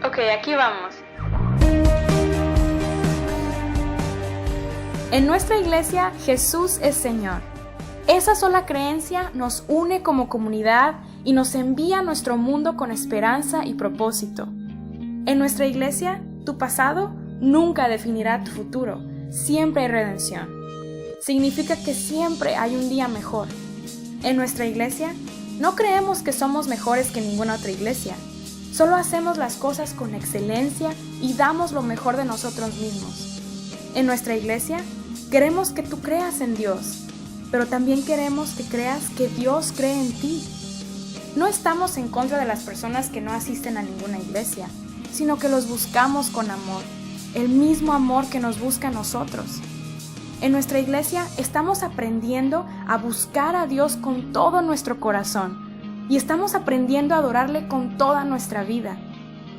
Ok, aquí vamos. En nuestra iglesia, Jesús es Señor. Esa sola creencia nos une como comunidad y nos envía a nuestro mundo con esperanza y propósito. En nuestra iglesia, tu pasado nunca definirá tu futuro. Siempre hay redención. Significa que siempre hay un día mejor. En nuestra iglesia, no creemos que somos mejores que ninguna otra iglesia. Solo hacemos las cosas con excelencia y damos lo mejor de nosotros mismos. En nuestra iglesia, queremos que tú creas en Dios, pero también queremos que creas que Dios cree en ti. No estamos en contra de las personas que no asisten a ninguna iglesia, sino que los buscamos con amor, el mismo amor que nos busca a nosotros. En nuestra iglesia estamos aprendiendo a buscar a Dios con todo nuestro corazón y estamos aprendiendo a adorarle con toda nuestra vida.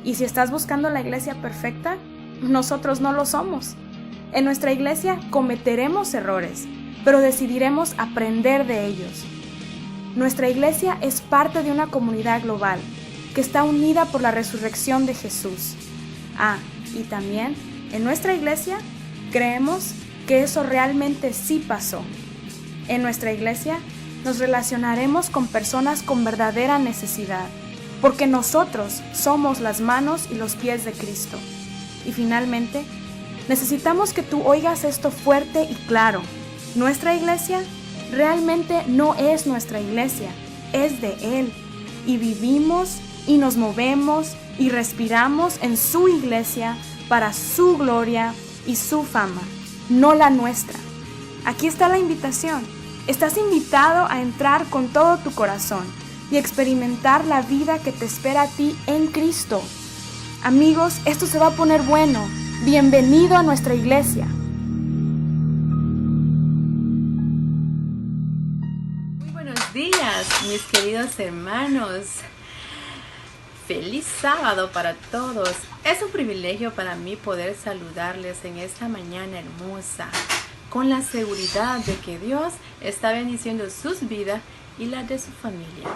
Y si estás buscando la iglesia perfecta, nosotros no lo somos. En nuestra iglesia cometeremos errores, pero decidiremos aprender de ellos. Nuestra iglesia es parte de una comunidad global que está unida por la resurrección de Jesús. Y también en nuestra iglesia creemos que eso realmente sí pasó. En nuestra iglesia nos relacionaremos con personas con verdadera necesidad, porque nosotros somos las manos y los pies de Cristo. Y finalmente, necesitamos que tú oigas esto fuerte y claro. Nuestra iglesia realmente no es nuestra iglesia, es de Él. Y vivimos y nos movemos y respiramos en su iglesia para su gloria y su fama, no la nuestra. Aquí está la invitación. Estás invitado a entrar con todo tu corazón y experimentar la vida que te espera a ti en Cristo. Amigos, esto se va a poner bueno. Bienvenido a nuestra iglesia. Muy buenos días, mis queridos hermanos. Feliz sábado para todos. Es un privilegio para mí poder saludarles en esta mañana hermosa, con la seguridad de que Dios está bendiciendo sus vidas y las de su familia.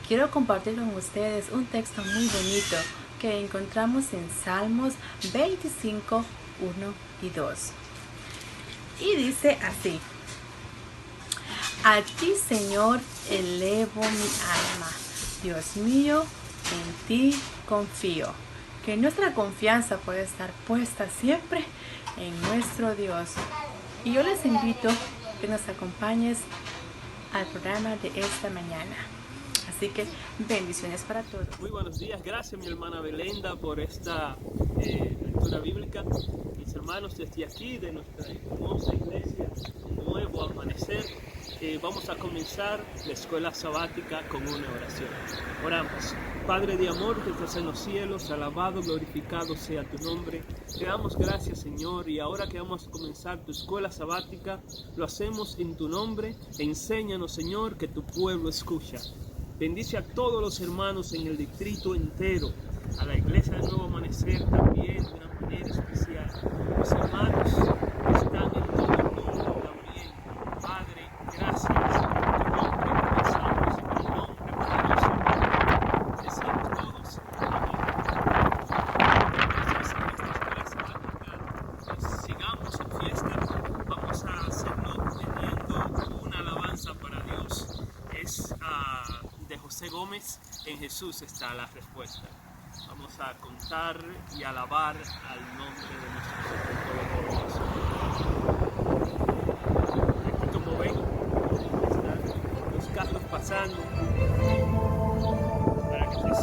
Quiero compartir con ustedes un texto muy bonito que encontramos en Salmos 25, 1 y 2. Y dice así: A ti, Señor, elevo mi alma. Dios mío, en ti confío. Que nuestra confianza puede estar puesta siempre en nuestro Dios. Y yo les invito que nos acompañes al programa de esta mañana. Así que bendiciones para todos. Muy buenos días, gracias mi hermana Belenda por esta lectura bíblica. Mis hermanos, desde aquí de nuestra hermosa iglesia, Nuevo Amanecer, vamos a comenzar la escuela sabática con una oración. Oramos. Padre de amor que estás en los cielos, alabado, glorificado sea tu nombre. Te damos gracias, Señor, y ahora que vamos a comenzar tu escuela sabática, lo hacemos en tu nombre. Enséñanos, Señor, que tu pueblo escucha. Bendice a todos los hermanos en el distrito entero, a la iglesia de Nuevo Amanecer también de una manera especial. Los hermanos que están en todo el mundo también. Padre, gracias. En tu nombre comenzamos, en tu nombre poderoso. Decimos todos, sigamos en fiesta. Vamos a hacerlo teniendo una alabanza para Dios. Es de José Gómez, En Jesús está la respuesta. Vamos a contar y alabar al nombre de nuestro Señor. Aquí, como ven, están los carros pasando para que se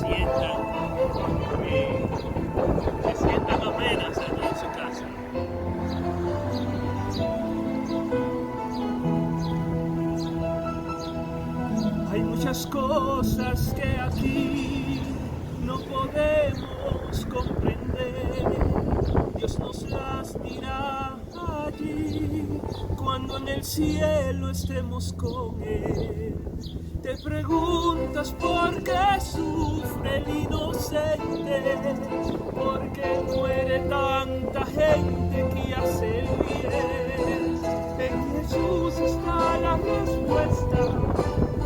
sientan amenas allí en su casa. Hay muchas cosas que aquí no podemos comprender. Dios nos las dirá allí, cuando en el cielo estemos con Él. Te preguntas por qué sufre el inocente, por qué muere tanta gente que hace el bien. En Jesús está la respuesta.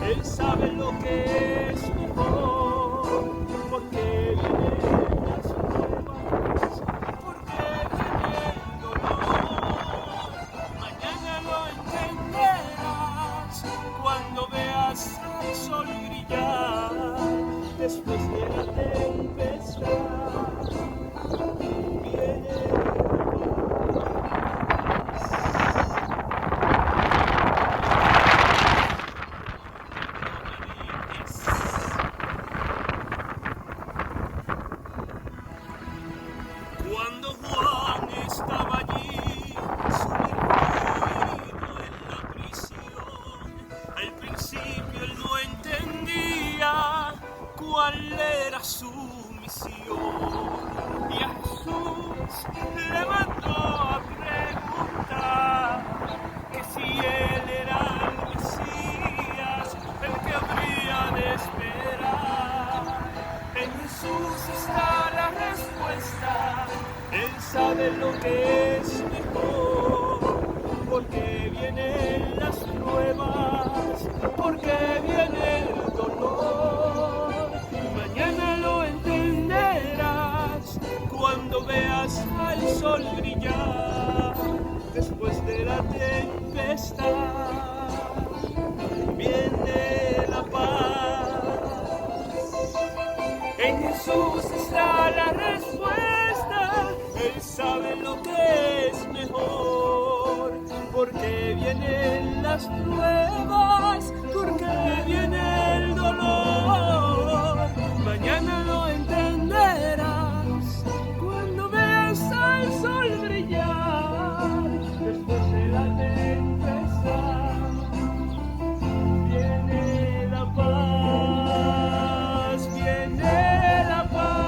Él sabe lo que es mejor, porque Él es cuando veas el sol brillar después de la tempestad. Viene cuando Juan estaba allí, sumergido en la prisión, al principio él no entendía cuál era su misión. Y a Jesús le mandó a preguntar que si él era el Mesías, el que habría de esperar. En Jesús está la respuesta. Él sabe lo que es mejor, porque vienen las pruebas, porque viene el dolor. Mañana lo entenderás cuando veas al sol brillar después de la tempestad. Viene la paz. En Jesús está la respuesta. Él sabe lo que es mejor, porque vienen las pruebas, porque viene el dolor. Mañana lo entenderás cuando veas al sol brillar después de la tempestad. Viene la paz, viene la paz.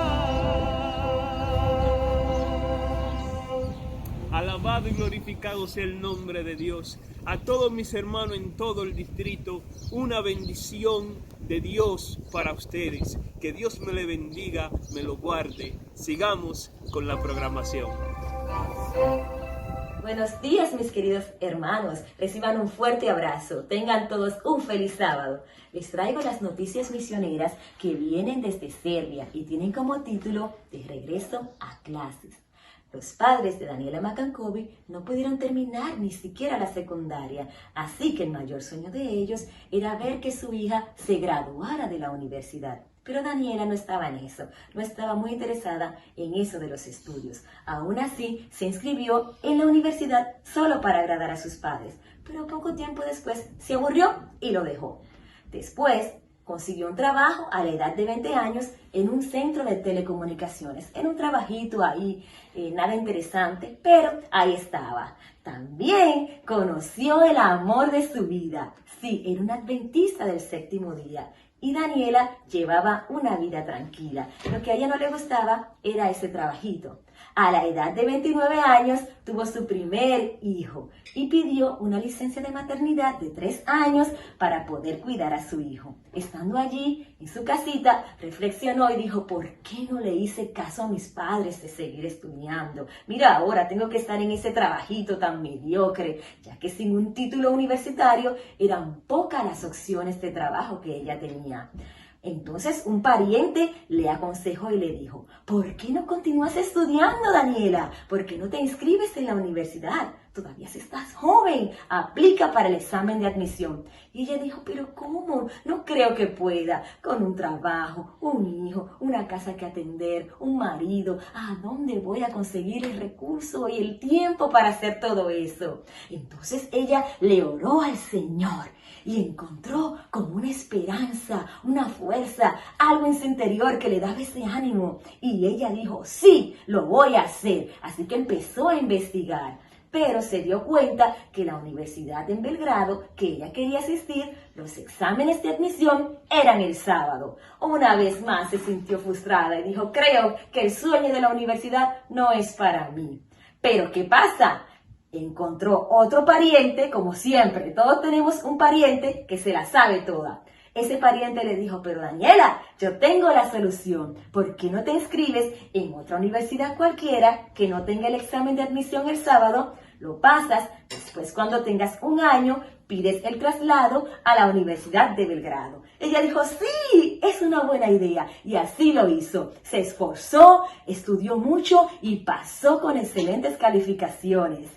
Alabado y glorificado sea el nombre de Dios. A todos mis hermanos en todo el distrito, una bendición de Dios para ustedes. Que Dios me le bendiga, me lo guarde. Sigamos con la programación. Buenos días, mis queridos hermanos. Reciban un fuerte abrazo. Tengan todos un feliz sábado. Les traigo las noticias misioneras que vienen desde Serbia y tienen como título De regreso a clases. Los padres de Daniela Macankovi no pudieron terminar ni siquiera la secundaria, así que el mayor sueño de ellos era ver que su hija se graduara de la universidad. Pero Daniela no estaba en eso, no estaba muy interesada en eso de los estudios. Aún así, se inscribió en la universidad solo para agradar a sus padres, pero poco tiempo después se aburrió y lo dejó. Después, consiguió un trabajo a la edad de 20 años en un centro de telecomunicaciones, en un trabajito ahí, nada interesante, pero ahí estaba. También conoció el amor de su vida. Sí, era una adventista del séptimo día. Y Daniela llevaba una vida tranquila. Lo que a ella no le gustaba era ese trabajito. A la edad de 29 años tuvo su primer hijo y pidió una licencia de maternidad de 3 años para poder cuidar a su hijo. Estando allí en su casita, reflexionó y dijo, ¿por qué no le hice caso a mis padres de seguir estudiando? Mira, ahora tengo que estar en ese trabajito tan mediocre, ya que sin un título universitario eran pocas las opciones de trabajo que ella tenía. Entonces un pariente le aconsejó y le dijo, ¿por qué no continúas estudiando, Daniela? ¿Por qué no te inscribes en la universidad? Todavía estás joven, aplica para el examen de admisión. Y ella dijo, ¿pero cómo? No creo que pueda. Con un trabajo, un hijo, una casa que atender, un marido, ¿a dónde voy a conseguir el recurso y el tiempo para hacer todo eso? Entonces ella le oró al Señor y encontró como una esperanza, una fuerza, algo en su interior que le daba ese ánimo. Y ella dijo, sí, lo voy a hacer. Así que empezó a investigar. Pero se dio cuenta que la universidad en Belgrado, que ella quería asistir, los exámenes de admisión eran el sábado. Una vez más se sintió frustrada y dijo, creo que el sueño de la universidad no es para mí. Pero ¿qué pasa? Encontró otro pariente, como siempre, todos tenemos un pariente que se la sabe toda. Ese pariente le dijo, pero Daniela, yo tengo la solución. ¿Por qué no te inscribes en otra universidad cualquiera que no tenga el examen de admisión el sábado? Lo pasas, después cuando tengas 1 año, pides el traslado a la Universidad de Belgrado. Ella dijo, sí, es una buena idea. Y así lo hizo. Se esforzó, estudió mucho y pasó con excelentes calificaciones.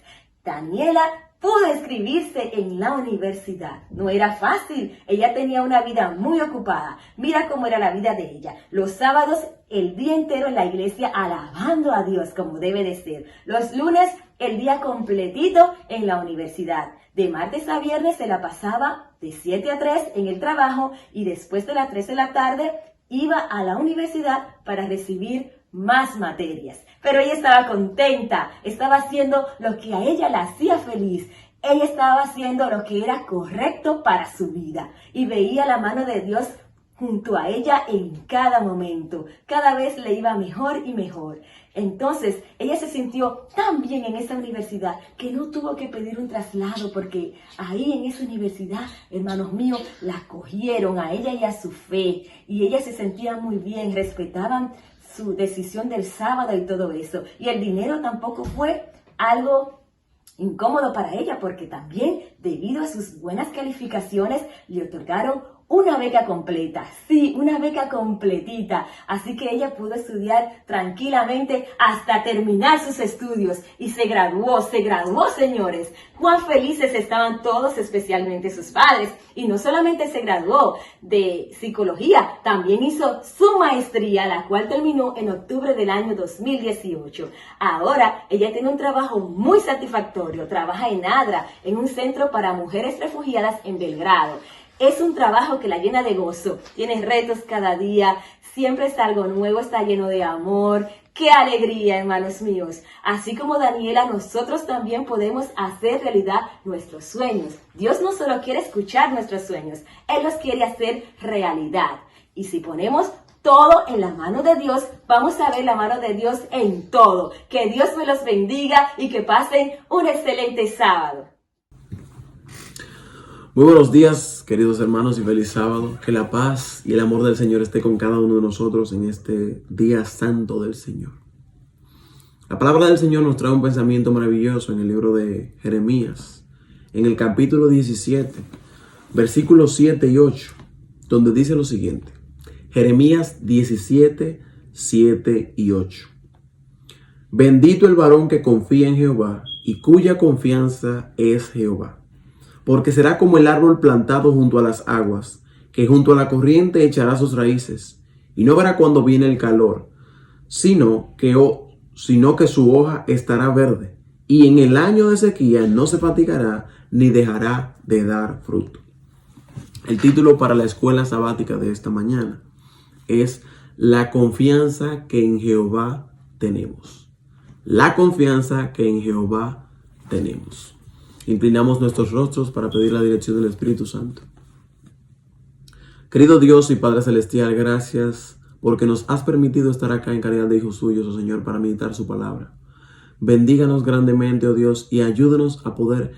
Daniela pudo inscribirse en la universidad. No era fácil, ella tenía una vida muy ocupada. Mira cómo era la vida de ella. Los sábados, el día entero en la iglesia alabando a Dios como debe de ser. Los lunes, el día completito en la universidad. De martes a viernes se la pasaba de 7 a 3 en el trabajo y después de las 3 de la tarde iba a la universidad para recibir más materias. Pero ella estaba contenta, estaba haciendo lo que a ella la hacía feliz. Ella estaba haciendo lo que era correcto para su vida y veía la mano de Dios junto a ella en cada momento. Cada vez le iba mejor y mejor. Entonces, ella se sintió tan bien en esa universidad que no tuvo que pedir un traslado porque ahí en esa universidad, hermanos míos, la acogieron a ella y a su fe. Y ella se sentía muy bien, respetaban su decisión del sábado y todo eso. Y el dinero tampoco fue algo incómodo para ella porque también, debido a sus buenas calificaciones, le otorgaron una beca completa, sí, una beca completita. Así que ella pudo estudiar tranquilamente hasta terminar sus estudios y se graduó, señores. Cuán felices estaban todos, especialmente sus padres. Y no solamente se graduó de psicología, también hizo su maestría, la cual terminó en octubre del año 2018. Ahora ella tiene un trabajo muy satisfactorio, trabaja en ADRA, en un centro para mujeres refugiadas en Belgrado. Es un trabajo que la llena de gozo, tiene retos cada día, siempre está algo nuevo, está lleno de amor. ¡Qué alegría, hermanos míos! Así como Daniela, nosotros también podemos hacer realidad nuestros sueños. Dios no solo quiere escuchar nuestros sueños, Él los quiere hacer realidad. Y si ponemos todo en la mano de Dios, vamos a ver la mano de Dios en todo. Que Dios me los bendiga y que pasen un excelente sábado. Muy buenos días, queridos hermanos, y feliz sábado. Que la paz y el amor del Señor esté con cada uno de nosotros en este día santo del Señor. La palabra del Señor nos trae un pensamiento maravilloso en el libro de Jeremías, en el capítulo 17, versículos 7 y 8, donde dice lo siguiente. Jeremías 17, 7 y 8. Bendito el varón que confía en Jehová y cuya confianza es Jehová. Porque será como el árbol plantado junto a las aguas, que junto a la corriente echará sus raíces, y no verá cuando viene el calor, sino que su hoja estará verde, y en el año de sequía no se fatigará, ni dejará de dar fruto. El título para la escuela sabática de esta mañana es La confianza que en Jehová tenemos. La confianza que en Jehová tenemos. Inclinamos nuestros rostros para pedir la dirección del Espíritu Santo. Querido Dios y Padre Celestial, gracias porque nos has permitido estar acá en calidad de hijos suyos, oh Señor, para meditar su palabra. Bendíganos grandemente, oh Dios, y ayúdanos a poder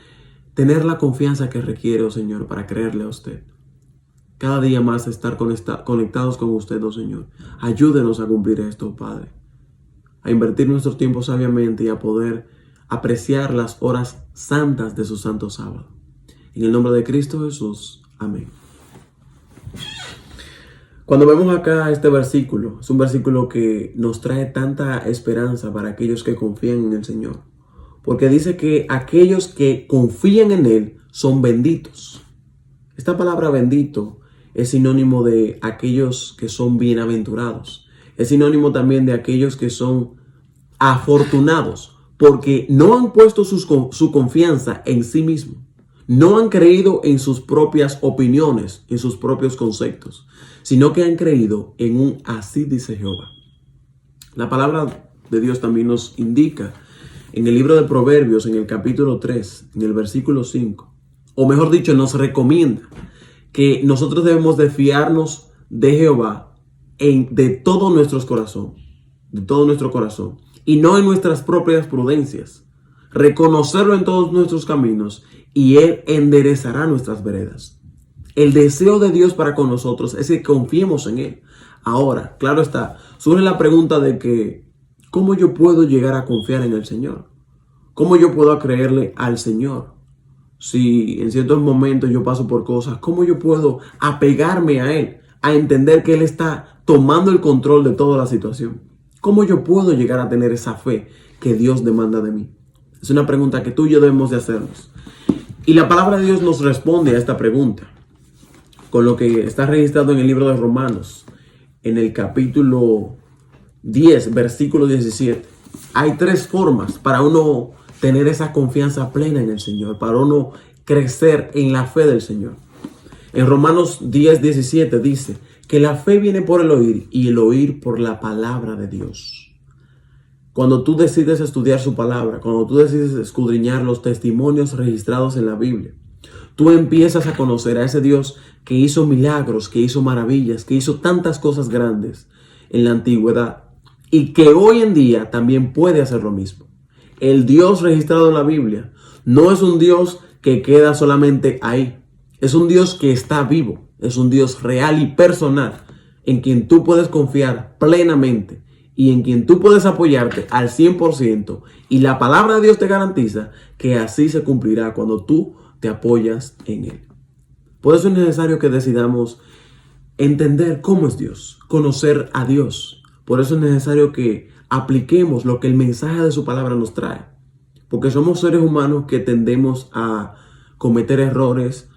tener la confianza que requiere, oh Señor, para creerle a usted. Cada día más estar conectados con usted, oh Señor. Ayúdenos a cumplir esto, Padre. A invertir nuestro tiempo sabiamente y a poder apreciar las horas santas de su santo sábado. En el nombre de Cristo Jesús. Amén. Cuando vemos acá este versículo, es un versículo que nos trae tanta esperanza para aquellos que confían en el Señor. Porque dice que aquellos que confían en Él son benditos. Esta palabra bendito es sinónimo de aquellos que son bienaventurados. Es sinónimo también de aquellos que son afortunados. Porque no han puesto su confianza en sí mismo. No han creído en sus propias opiniones, en sus propios conceptos, sino que han creído en un así dice Jehová. La palabra de Dios también nos indica en el libro de Proverbios, en el capítulo 3, en el versículo 5, o mejor dicho, nos recomienda que nosotros debemos de fiarnos de Jehová de todo nuestro corazón, y no en nuestras propias prudencias. Reconocerlo en todos nuestros caminos y Él enderezará nuestras veredas. El deseo de Dios para con nosotros es que confiemos en Él. Ahora, claro está, surge la pregunta de que ¿cómo yo puedo llegar a confiar en el Señor? ¿Cómo yo puedo creerle al Señor? Si en ciertos momentos yo paso por cosas, ¿cómo yo puedo apegarme a Él? A entender que Él está tomando el control de toda la situación. ¿Cómo yo puedo llegar a tener esa fe que Dios demanda de mí? Es una pregunta que tú y yo debemos de hacernos. Y la palabra de Dios nos responde a esta pregunta con lo que está registrado en el libro de Romanos, en el capítulo 10, versículo 17. Hay tres formas para uno tener esa confianza plena en el Señor, para uno crecer en la fe del Señor. En Romanos 10, 17 dice que la fe viene por el oír y el oír por la palabra de Dios. Cuando tú decides estudiar su palabra, cuando tú decides escudriñar los testimonios registrados en la Biblia, tú empiezas a conocer a ese Dios que hizo milagros, que hizo maravillas, que hizo tantas cosas grandes en la antigüedad y que hoy en día también puede hacer lo mismo. El Dios registrado en la Biblia no es un Dios que queda solamente ahí. Es un Dios que está vivo. Es un Dios real y personal en quien tú puedes confiar plenamente y en quien tú puedes apoyarte al 100%. Y la palabra de Dios te garantiza que así se cumplirá cuando tú te apoyas en Él. Por eso es necesario que decidamos entender cómo es Dios, conocer a Dios. Por eso es necesario que apliquemos lo que el mensaje de su palabra nos trae. Porque somos seres humanos que tendemos a cometer errores,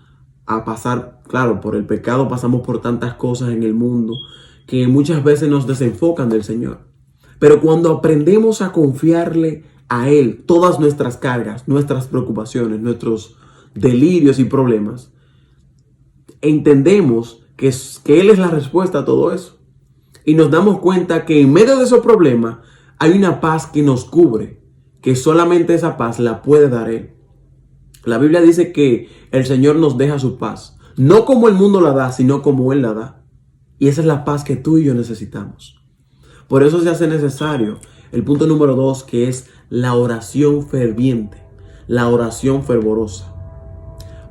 a pasar, claro, por el pecado pasamos por tantas cosas en el mundo que muchas veces nos desenfocan del Señor. Pero cuando aprendemos a confiarle a Él todas nuestras cargas, nuestras preocupaciones, nuestros delirios y problemas, entendemos que Él es la respuesta a todo eso. Y nos damos cuenta que en medio de esos problemas hay una paz que nos cubre, que solamente esa paz la puede dar Él. La Biblia dice que el Señor nos deja su paz, no como el mundo la da, sino como Él la da. Y esa es la paz que tú y yo necesitamos. Por eso se hace necesario el punto número 2, que es la oración ferviente, la oración fervorosa.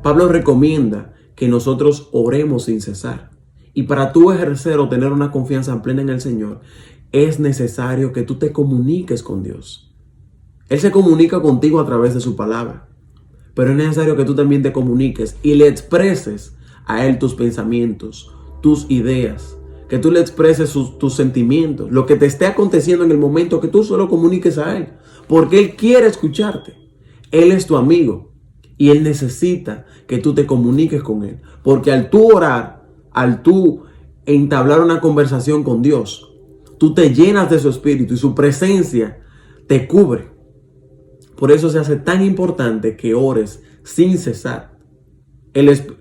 Pablo recomienda que nosotros oremos sin cesar. Y para tú ejercer o tener una confianza plena en el Señor, es necesario que tú te comuniques con Dios. Él se comunica contigo a través de su palabra. Pero es necesario que tú también te comuniques y le expreses a Él tus pensamientos, tus ideas, que tú le expreses tus sentimientos, lo que te esté aconteciendo en el momento, que tú solo comuniques a Él, porque Él quiere escucharte. Él es tu amigo y Él necesita que tú te comuniques con Él, porque al tú orar, al tú entablar una conversación con Dios, tú te llenas de su espíritu y su presencia te cubre. Por eso se hace tan importante que ores sin cesar.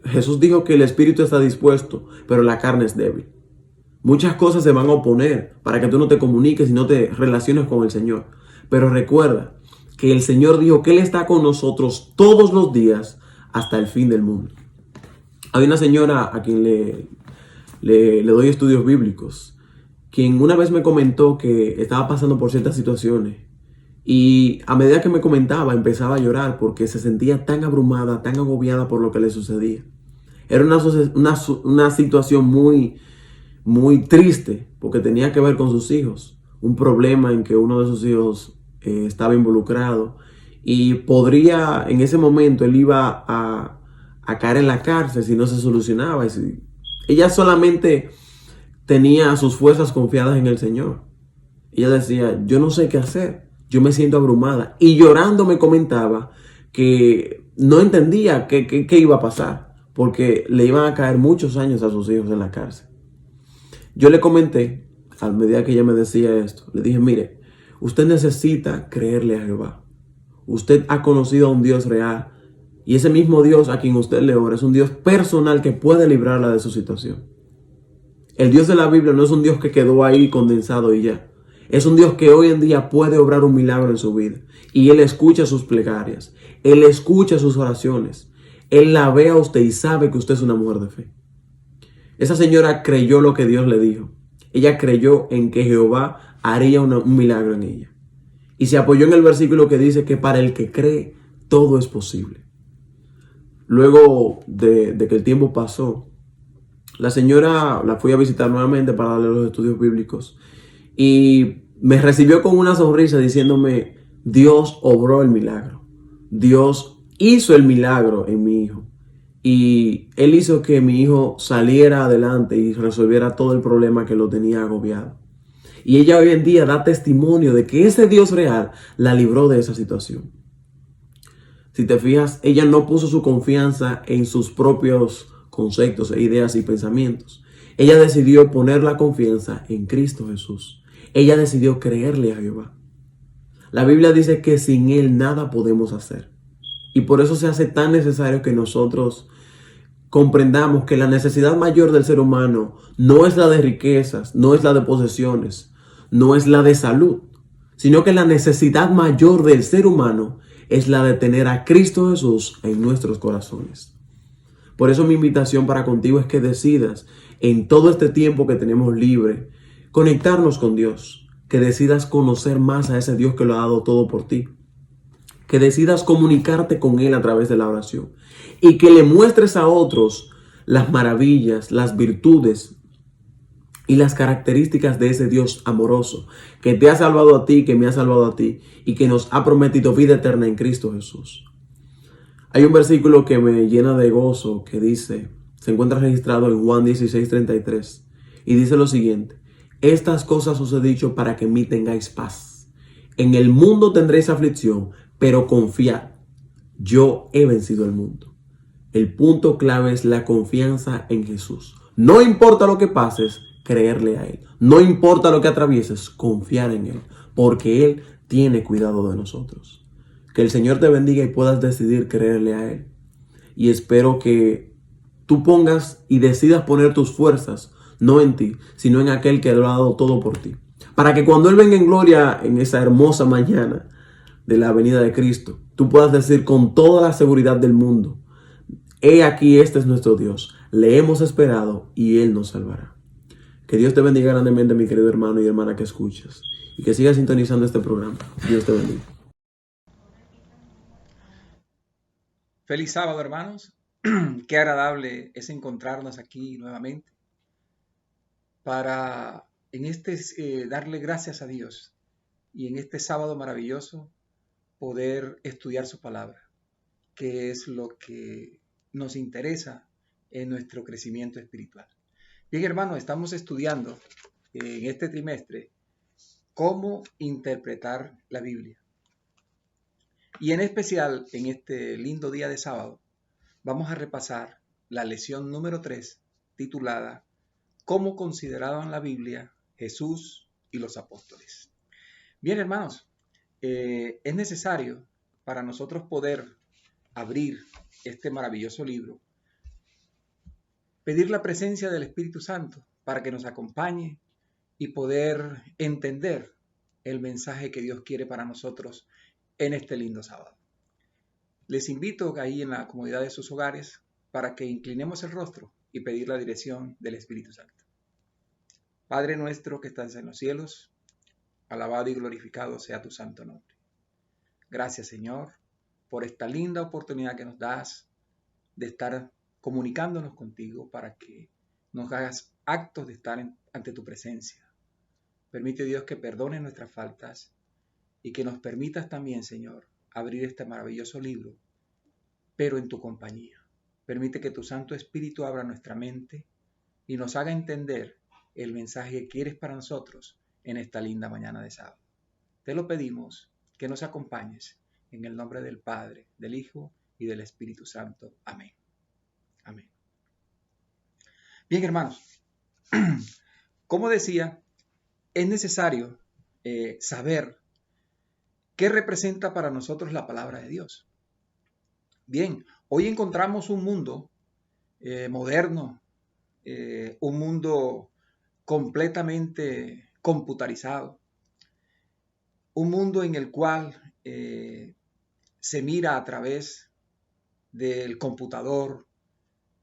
Jesús dijo que el espíritu está dispuesto, pero la carne es débil. Muchas cosas se van a oponer para que tú no te comuniques y no te relaciones con el Señor. Pero recuerda que el Señor dijo que Él está con nosotros todos los días hasta el fin del mundo. Hay una señora a quien le doy estudios bíblicos, quien una vez me comentó que estaba pasando por ciertas situaciones. Y a medida que me comentaba, empezaba a llorar porque se sentía tan abrumada, tan agobiada por lo que le sucedía. Era una situación muy, muy triste porque tenía que ver con sus hijos. Un problema en que uno de sus hijos estaba involucrado y podría, en ese momento, él iba a caer en la cárcel si no se solucionaba. Ella solamente tenía sus fuerzas confiadas en el Señor. Ella decía, yo no sé qué hacer. Yo me siento abrumada. Y llorando me comentaba que no entendía qué iba a pasar, porque le iban a caer muchos años a sus hijos en la cárcel. Yo le comenté, a medida que ella me decía esto, le dije, mire, usted necesita creerle a Jehová. Usted ha conocido a un Dios real. Y ese mismo Dios a quien usted le ora es un Dios personal que puede librarla de su situación. El Dios de la Biblia no es un Dios que quedó ahí condensado y ya. Es un Dios que hoy en día puede obrar un milagro en su vida. Y Él escucha sus plegarias. Él escucha sus oraciones. Él la ve a usted y sabe que usted es una mujer de fe. Esa señora creyó lo que Dios le dijo. Ella creyó en que Jehová haría un milagro en ella. Y se apoyó en el versículo que dice que para el que cree, todo es posible. Luego de que el tiempo pasó, la señora la fui a visitar nuevamente para darle los estudios bíblicos. Y me recibió con una sonrisa diciéndome, Dios obró el milagro. Dios hizo el milagro en mi hijo. Y Él hizo que mi hijo saliera adelante y resolviera todo el problema que lo tenía agobiado. Y ella hoy en día da testimonio de que ese Dios real la libró de esa situación. Si te fijas, ella no puso su confianza en sus propios conceptos e ideas y pensamientos. Ella decidió poner la confianza en Cristo Jesús. Ella decidió creerle a Jehová. La Biblia dice que sin Él nada podemos hacer. Y por eso se hace tan necesario que nosotros comprendamos que la necesidad mayor del ser humano no es la de riquezas, no es la de posesiones, no es la de salud, sino que la necesidad mayor del ser humano es la de tener a Cristo Jesús en nuestros corazones. Por eso mi invitación para contigo es que decidas en todo este tiempo que tenemos libre conectarnos con Dios, que decidas conocer más a ese Dios que lo ha dado todo por ti, que decidas comunicarte con Él a través de la oración y que le muestres a otros las maravillas, las virtudes y las características de ese Dios amoroso que te ha salvado a ti, que me ha salvado a ti y que nos ha prometido vida eterna en Cristo Jesús. Hay un versículo que me llena de gozo que dice, se encuentra registrado en Juan 16:33 y dice lo siguiente: estas cosas os he dicho para que en mí tengáis paz. En el mundo tendréis aflicción, pero confiad, yo he vencido el mundo. El punto clave es la confianza en Jesús. No importa lo que pases, creerle a Él. No importa lo que atravieses, confiar en Él, porque Él tiene cuidado de nosotros. Que el Señor te bendiga y puedas decidir creerle a Él. Y espero que tú pongas y decidas poner tus fuerzas, no en ti, sino en aquel que lo ha dado todo por ti. Para que cuando Él venga en gloria en esa hermosa mañana de la venida de Cristo, tú puedas decir con toda la seguridad del mundo: he aquí, este es nuestro Dios, le hemos esperado y Él nos salvará. Que Dios te bendiga grandemente, mi querido hermano y hermana que escuchas, y que sigas sintonizando este programa. Dios te bendiga. Feliz sábado, hermanos. Qué agradable es encontrarnos aquí nuevamente para darle gracias a Dios y en este sábado maravilloso poder estudiar su palabra, que es lo que nos interesa en nuestro crecimiento espiritual. Bien, hermanos, estamos estudiando en este trimestre cómo interpretar la Biblia. Y en especial, en este lindo día de sábado, vamos a repasar la lección número 3, titulada ¿Cómo consideraban la Biblia Jesús y los apóstoles? Bien, hermanos, es necesario para nosotros poder abrir este maravilloso libro, pedir la presencia del Espíritu Santo para que nos acompañe y poder entender el mensaje que Dios quiere para nosotros en este lindo sábado. Les invito ahí en la comodidad de sus hogares para que inclinemos el rostro y pedir la dirección del Espíritu Santo. Padre nuestro que estás en los cielos, alabado y glorificado sea tu santo nombre. Gracias, Señor, por esta linda oportunidad que nos das de estar comunicándonos contigo para que nos hagas actos de estar ante tu presencia. Permite, Dios, que perdone nuestras faltas y que nos permitas también, Señor, abrir este maravilloso libro, pero en tu compañía. Permite que tu Santo Espíritu abra nuestra mente y nos haga entender el mensaje que quieres para nosotros en esta linda mañana de sábado. Te lo pedimos, que nos acompañes en el nombre del Padre, del Hijo y del Espíritu Santo. Amén. Amén. Bien, hermanos, como decía, es necesario saber qué representa para nosotros la palabra de Dios. Bien, hoy encontramos un mundo moderno, un mundo completamente computarizado, un mundo en el cual se mira a través del computador,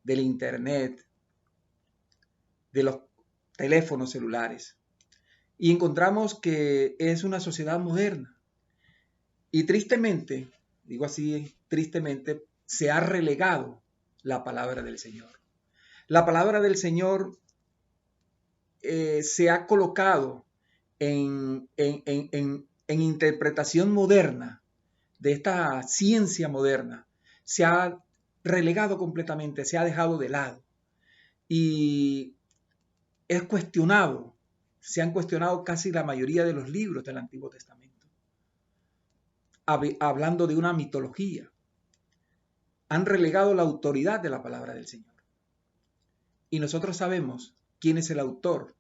del internet, de los teléfonos celulares. Y encontramos que es una sociedad moderna. Y tristemente, digo así, tristemente, se ha relegado la palabra del Señor. La palabra del Señor se ha colocado en interpretación moderna de esta ciencia moderna. Se ha relegado completamente, se ha dejado de lado. Y es cuestionado, se han cuestionado casi la mayoría de los libros del Antiguo Testamento, hablando de una mitología. han relegado la autoridad de la palabra del Señor. Y nosotros sabemos quién es el autor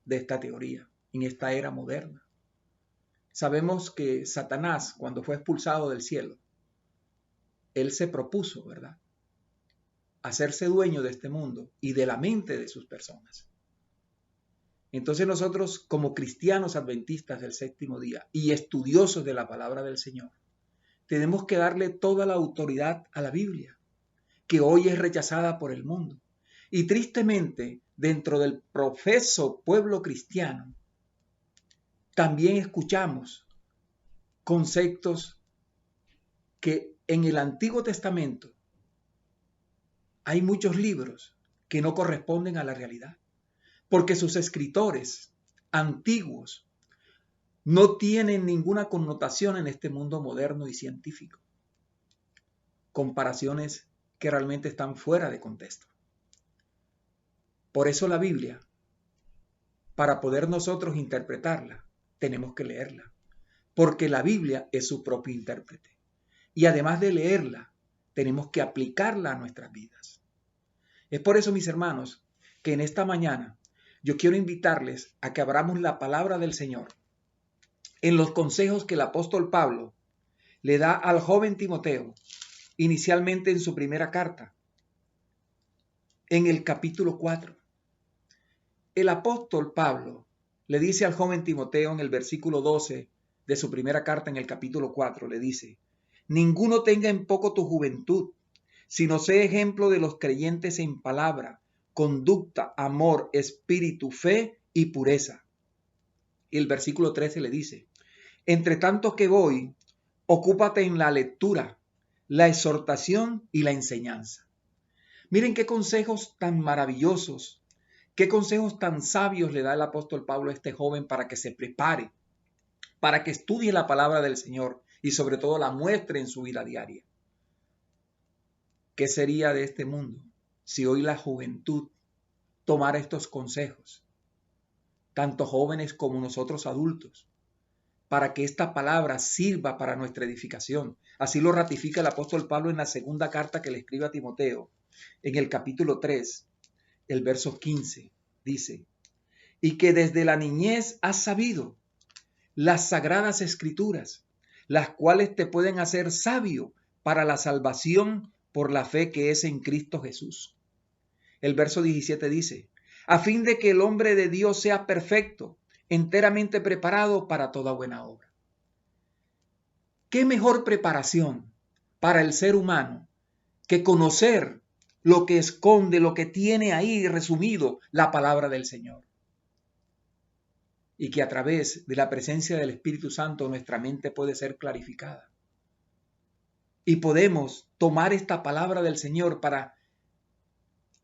de esta teoría en esta era moderna. Sabemos que Satanás, cuando fue expulsado del cielo, él se propuso, ¿verdad?, hacerse dueño de este mundo y de la mente de sus personas. Entonces nosotros, como cristianos adventistas del séptimo día y estudiosos de la palabra del Señor, tenemos que darle toda la autoridad a la Biblia, que hoy es rechazada por el mundo. Y tristemente, dentro del profeso pueblo cristiano, también escuchamos conceptos que en el Antiguo Testamento hay muchos libros que no corresponden a la realidad, porque sus escritores antiguos no tienen ninguna connotación en este mundo moderno y científico. Comparaciones que realmente están fuera de contexto. Por eso la Biblia, para poder nosotros interpretarla, tenemos que leerla, porque la Biblia es su propio intérprete. Y además de leerla, tenemos que aplicarla a nuestras vidas. Es por eso, mis hermanos, que en esta mañana yo quiero invitarles a que abramos la palabra del Señor en los consejos que el apóstol Pablo le da al joven Timoteo, inicialmente en su primera carta, en el capítulo 4. El apóstol Pablo le dice al joven Timoteo en el versículo 12 de su primera carta en el capítulo 4, le dice: ninguno tenga en poco tu juventud, sino sé ejemplo de los creyentes en palabra, conducta, amor, espíritu, fe y pureza. Y el versículo 13 le dice: entre tanto que voy, ocúpate en la lectura, la exhortación y la enseñanza. Miren qué consejos tan maravillosos, qué consejos tan sabios le da el apóstol Pablo a este joven para que se prepare, para que estudie la palabra del Señor y sobre todo la muestre en su vida diaria. ¿Qué sería de este mundo si hoy la juventud tomara estos consejos, tanto jóvenes como nosotros adultos, para que esta palabra sirva para nuestra edificación? Así lo ratifica el apóstol Pablo en la segunda carta que le escribe a Timoteo, en el capítulo 3, el verso 15, dice: y que desde la niñez has sabido las sagradas escrituras, las cuales te pueden hacer sabio para la salvación por la fe que es en Cristo Jesús. El verso 17 dice: a fin de que el hombre de Dios sea perfecto, enteramente preparado para toda buena obra. ¿Qué mejor preparación para el ser humano que conocer lo que esconde, lo que tiene ahí resumido la palabra del Señor? Y que a través de la presencia del Espíritu Santo nuestra mente puede ser clarificada. Y podemos tomar esta palabra del Señor para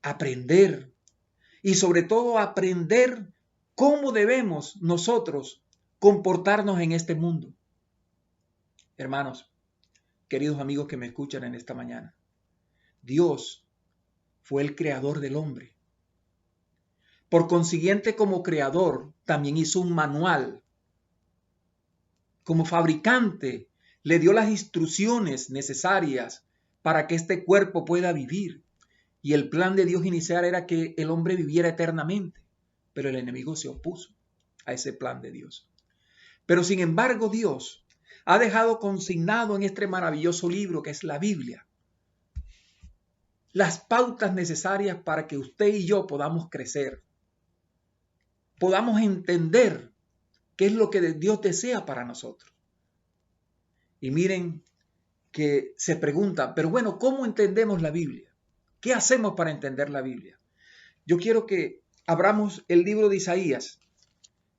aprender y sobre todo aprender cómo debemos nosotros comportarnos en este mundo. Hermanos, queridos amigos que me escuchan en esta mañana, Dios fue el creador del hombre. Por consiguiente, como creador, también hizo un manual. Como fabricante, le dio las instrucciones necesarias para que este cuerpo pueda vivir. Y el plan de Dios inicial era que el hombre viviera eternamente. Pero el enemigo se opuso a ese plan de Dios. Pero sin embargo, Dios ha dejado consignado en este maravilloso libro que es la Biblia las pautas necesarias para que usted y yo podamos crecer. Podamos entender qué es lo que Dios desea para nosotros. Y miren que se pregunta, pero bueno, ¿cómo entendemos la Biblia? ¿Qué hacemos para entender la Biblia? Yo quiero que abramos el libro de Isaías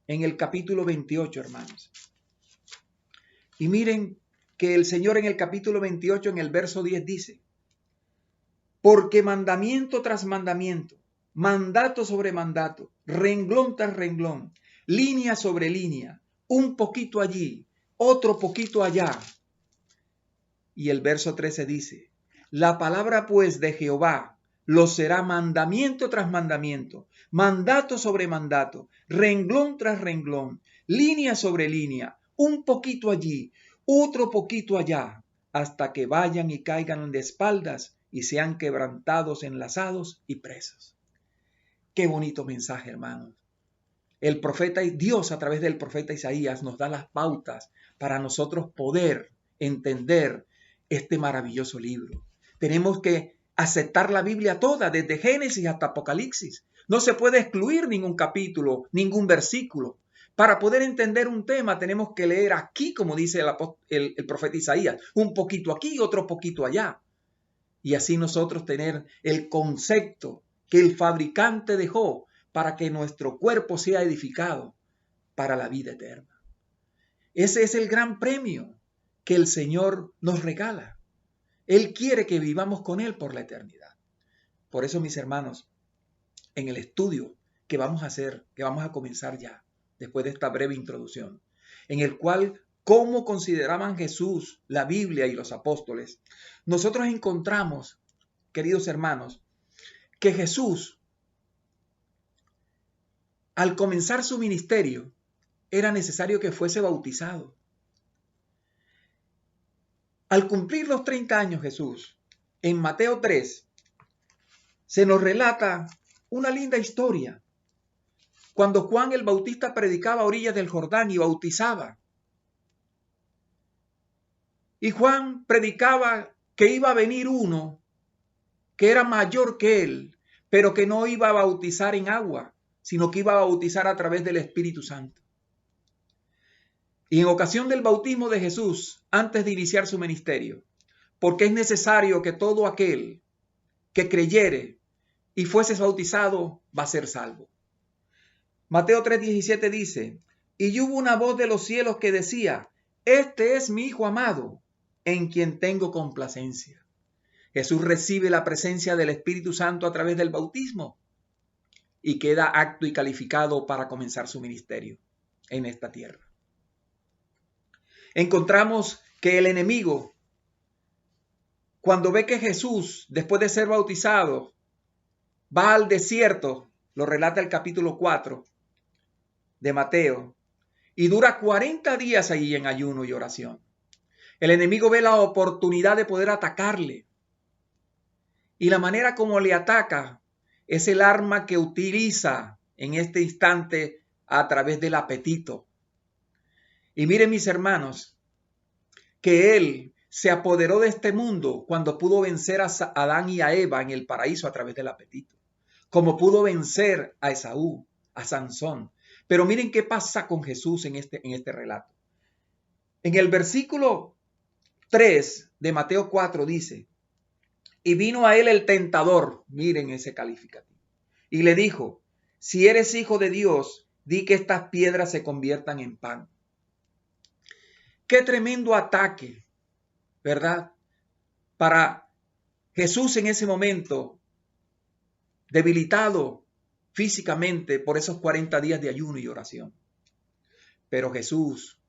en el capítulo 28, hermanos. Y miren que el Señor en el capítulo 28, en el verso 10 dice: porque mandamiento tras mandamiento, mandato sobre mandato, renglón tras renglón, línea sobre línea, un poquito allí, otro poquito allá. Y el verso 13 dice: la palabra pues de Jehová lo será mandamiento tras mandamiento, mandato sobre mandato, renglón tras renglón, línea sobre línea, un poquito allí, otro poquito allá, hasta que vayan y caigan de espaldas y sean quebrantados, enlazados y presos. Qué bonito mensaje, hermanos. El profeta y Dios a través del profeta Isaías nos da las pautas para nosotros poder entender este maravilloso libro. Tenemos que aceptar la Biblia toda, desde Génesis hasta Apocalipsis. No se puede excluir ningún capítulo, ningún versículo. Para poder entender un tema tenemos que leer aquí, como dice el profeta Isaías, un poquito aquí, otro poquito allá. Y así nosotros tener el concepto que el fabricante dejó para que nuestro cuerpo sea edificado para la vida eterna. Ese es el gran premio que el Señor nos regala. Él quiere que vivamos con Él por la eternidad. Por eso, mis hermanos, en el estudio que vamos a hacer, que vamos a comenzar ya, después de esta breve introducción, en el cual cómo consideraban Jesús, la Biblia y los apóstoles, nosotros encontramos, queridos hermanos, que Jesús, al comenzar su ministerio, era necesario que fuese bautizado. Al cumplir los 30 años Jesús, en Mateo 3, se nos relata una linda historia. Cuando Juan el Bautista predicaba a orillas del Jordán y bautizaba. Y Juan predicaba que iba a venir uno que era mayor que él, pero que no iba a bautizar en agua, sino que iba a bautizar a través del Espíritu Santo. Y en ocasión del bautismo de Jesús, antes de iniciar su ministerio, porque es necesario que todo aquel que creyere y fuese bautizado va a ser salvo. Mateo 3:17 dice, y hubo una voz de los cielos que decía, este es mi Hijo amado, en quien tengo complacencia. Jesús recibe la presencia del Espíritu Santo a través del bautismo y queda apto y calificado para comenzar su ministerio en esta tierra. Encontramos que el enemigo, cuando ve que Jesús, después de ser bautizado, va al desierto, lo relata el capítulo 4 de Mateo, y dura 40 días allí en ayuno y oración. El enemigo ve la oportunidad de poder atacarle. Y la manera como le ataca es el arma que utiliza en este instante a través del apetito. Y miren, mis hermanos, que él se apoderó de este mundo cuando pudo vencer a Adán y a Eva en el paraíso a través del apetito. Como pudo vencer a Esaú, a Sansón. Pero miren qué pasa con Jesús en este relato. En el versículo 3 de Mateo 4 dice, y vino a él el tentador, miren ese calificativo, y le dijo, si eres hijo de Dios, di que estas piedras se conviertan en pan. Qué tremendo ataque, ¿verdad? Para Jesús en ese momento, debilitado físicamente por esos 40 días de ayuno y oración. Pero Jesús,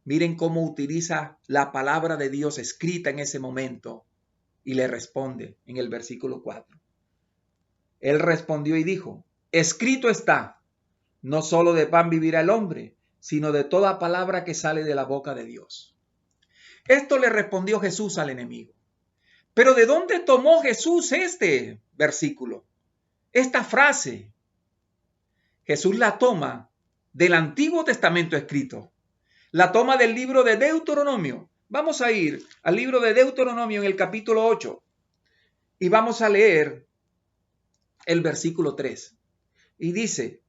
miren cómo utiliza la palabra de Dios escrita en ese momento y le responde en el versículo 4. Él respondió y dijo, escrito está, no solo de pan vivirá el hombre, sino de toda palabra que sale de la boca de Dios. Esto le respondió Jesús al enemigo. Pero ¿de dónde tomó Jesús este versículo? Esta frase. Jesús la toma del Antiguo Testamento escrito. La toma del libro de Deuteronomio. Vamos a ir al libro de Deuteronomio en el capítulo 8 y vamos a leer el versículo 3. Y dice,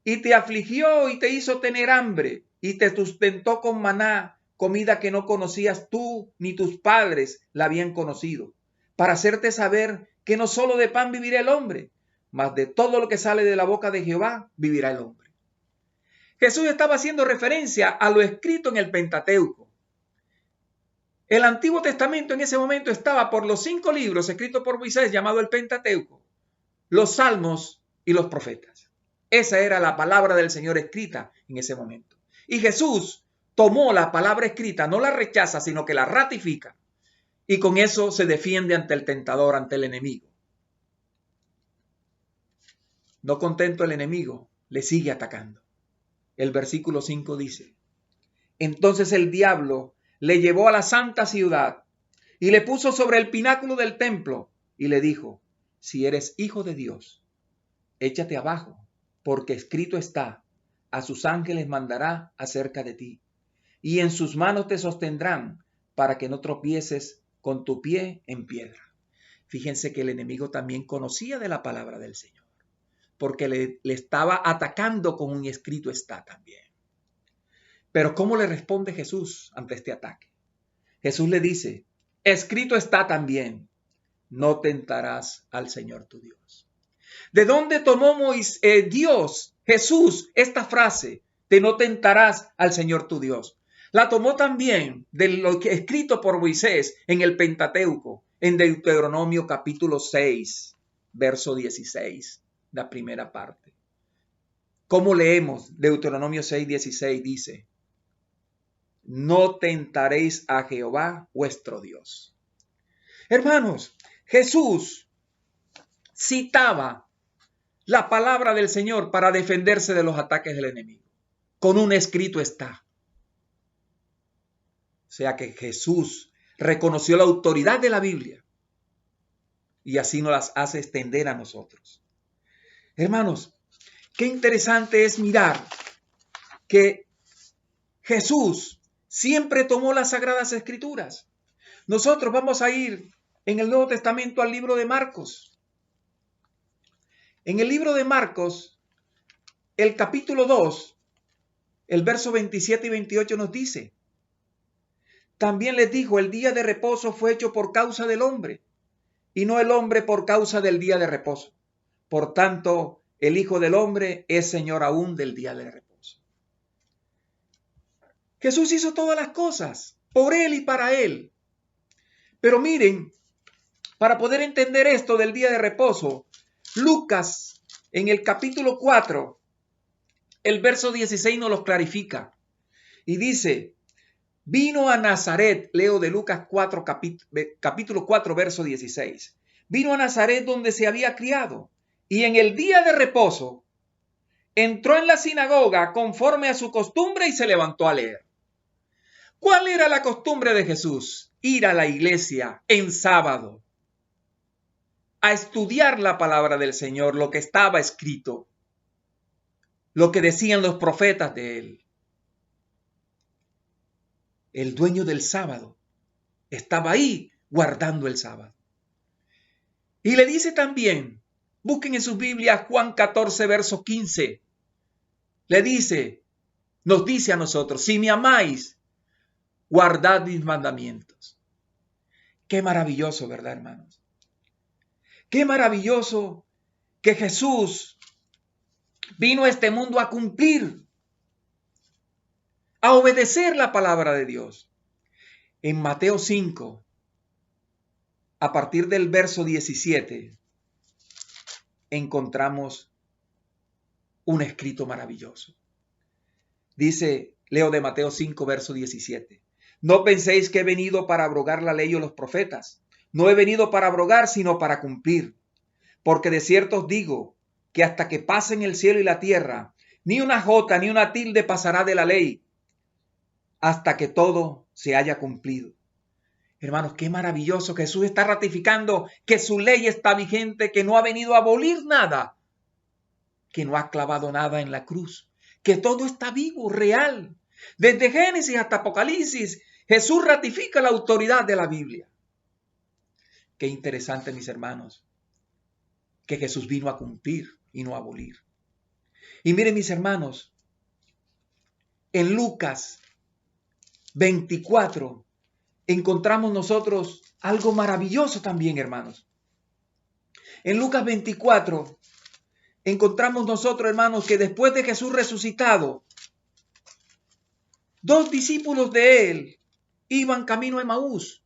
y te afligió y te hizo tener hambre y te sustentó con maná, comida que no conocías tú ni tus padres la habían conocido, para hacerte saber que no solo de pan vivirá el hombre, mas de todo lo que sale de la boca de Jehová vivirá el hombre. Jesús estaba haciendo referencia a lo escrito en el Pentateuco. El Antiguo Testamento en ese momento estaba por los 5 libros escritos por Moisés llamado el Pentateuco, los Salmos y los profetas. Esa era la palabra del Señor escrita en ese momento. Y Jesús tomó la palabra escrita, no la rechaza, sino que la ratifica. Y con eso se defiende ante el tentador, ante el enemigo. No contento el enemigo, le sigue atacando. El versículo 5 dice, entonces el diablo le llevó a la santa ciudad y le puso sobre el pináculo del templo y le dijo: si eres hijo de Dios, échate abajo, porque escrito está: a sus ángeles mandará acerca de ti, y en sus manos te sostendrán para que no tropieces con tu pie en piedra. Fíjense que el enemigo también conocía de la palabra del Señor, porque le estaba atacando con un escrito está también. Pero ¿cómo le responde Jesús ante este ataque? Jesús le dice: escrito está también, no tentarás al Señor tu Dios. ¿De dónde tomó Dios, Jesús, esta frase de no tentarás al Señor tu Dios? La tomó también de lo que escrito por Moisés en el Pentateuco, en Deuteronomio capítulo 6, verso 16, la primera parte. ¿Cómo leemos? Deuteronomio 6, 16 dice: no tentaréis a Jehová vuestro Dios. Hermanos, Jesús citaba la palabra del Señor para defenderse de los ataques del enemigo. Con un escrito está. O sea que Jesús reconoció la autoridad de la Biblia y así nos las hace extender a nosotros. Hermanos, qué interesante es mirar que Jesús siempre tomó las Sagradas Escrituras. Nosotros vamos a ir en el Nuevo Testamento al libro de Marcos. En el libro de Marcos, el capítulo 2, el verso 27 y 28 nos dice: también les dijo: el día de reposo fue hecho por causa del hombre, y no el hombre por causa del día de reposo. Por tanto, el Hijo del Hombre es Señor aún del día de reposo. Jesús hizo todas las cosas por Él y para Él. Pero miren, para poder entender esto del día de reposo, Lucas, en el capítulo 4, el verso 16 nos los clarifica. Y dice: vino a Nazaret, leo de Lucas 4, capítulo 4, verso 16. Vino a Nazaret donde se había criado, y en el día de reposo entró en la sinagoga conforme a su costumbre y se levantó a leer. ¿Cuál era la costumbre de Jesús? Ir a la iglesia en sábado, a estudiar la palabra del Señor, lo que estaba escrito, lo que decían los profetas de él. El dueño del sábado estaba ahí guardando el sábado. Y le dice también, busquen en sus Biblias Juan 14, verso 15. Le dice, nos dice a nosotros: si me amáis, guardad mis mandamientos. Qué maravilloso, ¿verdad, hermanos? Qué maravilloso que Jesús vino a este mundo a cumplir, a obedecer la palabra de Dios. En Mateo 5, a partir del verso 17, encontramos un escrito maravilloso. Dice, leo de Mateo 5, verso 17. No penséis que he venido para abrogar la ley o los profetas. No he venido para abrogar, sino para cumplir. Porque de cierto os digo que hasta que pasen el cielo y la tierra, ni una jota ni una tilde pasará de la ley, hasta que todo se haya cumplido. Hermanos, qué maravilloso. Jesús está ratificando que su ley está vigente, que no ha venido a abolir nada, que no ha clavado nada en la cruz, que todo está vivo, real. Desde Génesis hasta Apocalipsis, Jesús ratifica la autoridad de la Biblia. Qué interesante, mis hermanos, que Jesús vino a cumplir y no a abolir. Y miren, mis hermanos, en Lucas 24 encontramos nosotros algo maravilloso también, hermanos. En Lucas 24 encontramos nosotros, hermanos, que después de Jesús resucitado, 2 discípulos de él iban camino a Emaús.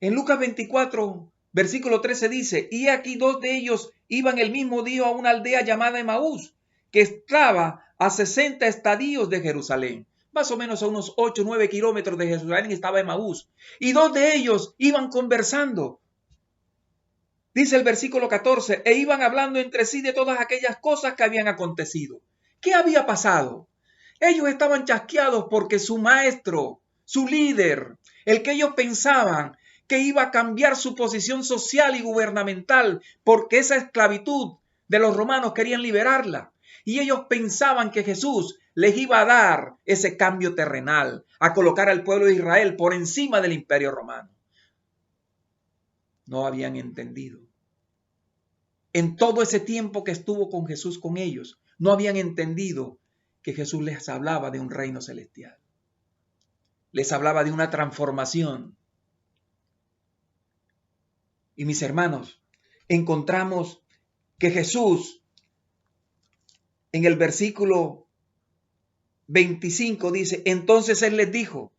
En Lucas 24, versículo 13 dice: y aquí 2 de ellos iban el mismo día a una aldea llamada Emaús, que estaba a 60 estadios de Jerusalén. Más o menos a unos 8 o 9 kilómetros de Jerusalén estaba Emaús. Y 2 de ellos iban conversando. Dice el versículo 14, e iban hablando entre sí de todas aquellas cosas que habían acontecido. ¿Qué había pasado? Ellos estaban chasqueados porque su maestro, su líder, el que ellos pensaban que iba a cambiar su posición social y gubernamental, porque esa esclavitud de los romanos querían liberarla. Y ellos pensaban que Jesús les iba a dar ese cambio terrenal, a colocar al pueblo de Israel por encima del imperio romano. No habían entendido. En todo ese tiempo que estuvo con Jesús con ellos, no habían entendido que Jesús les hablaba de un reino celestial. Les hablaba de una transformación. Y mis hermanos, encontramos que Jesús en el versículo 25 dice, entonces él les dijo,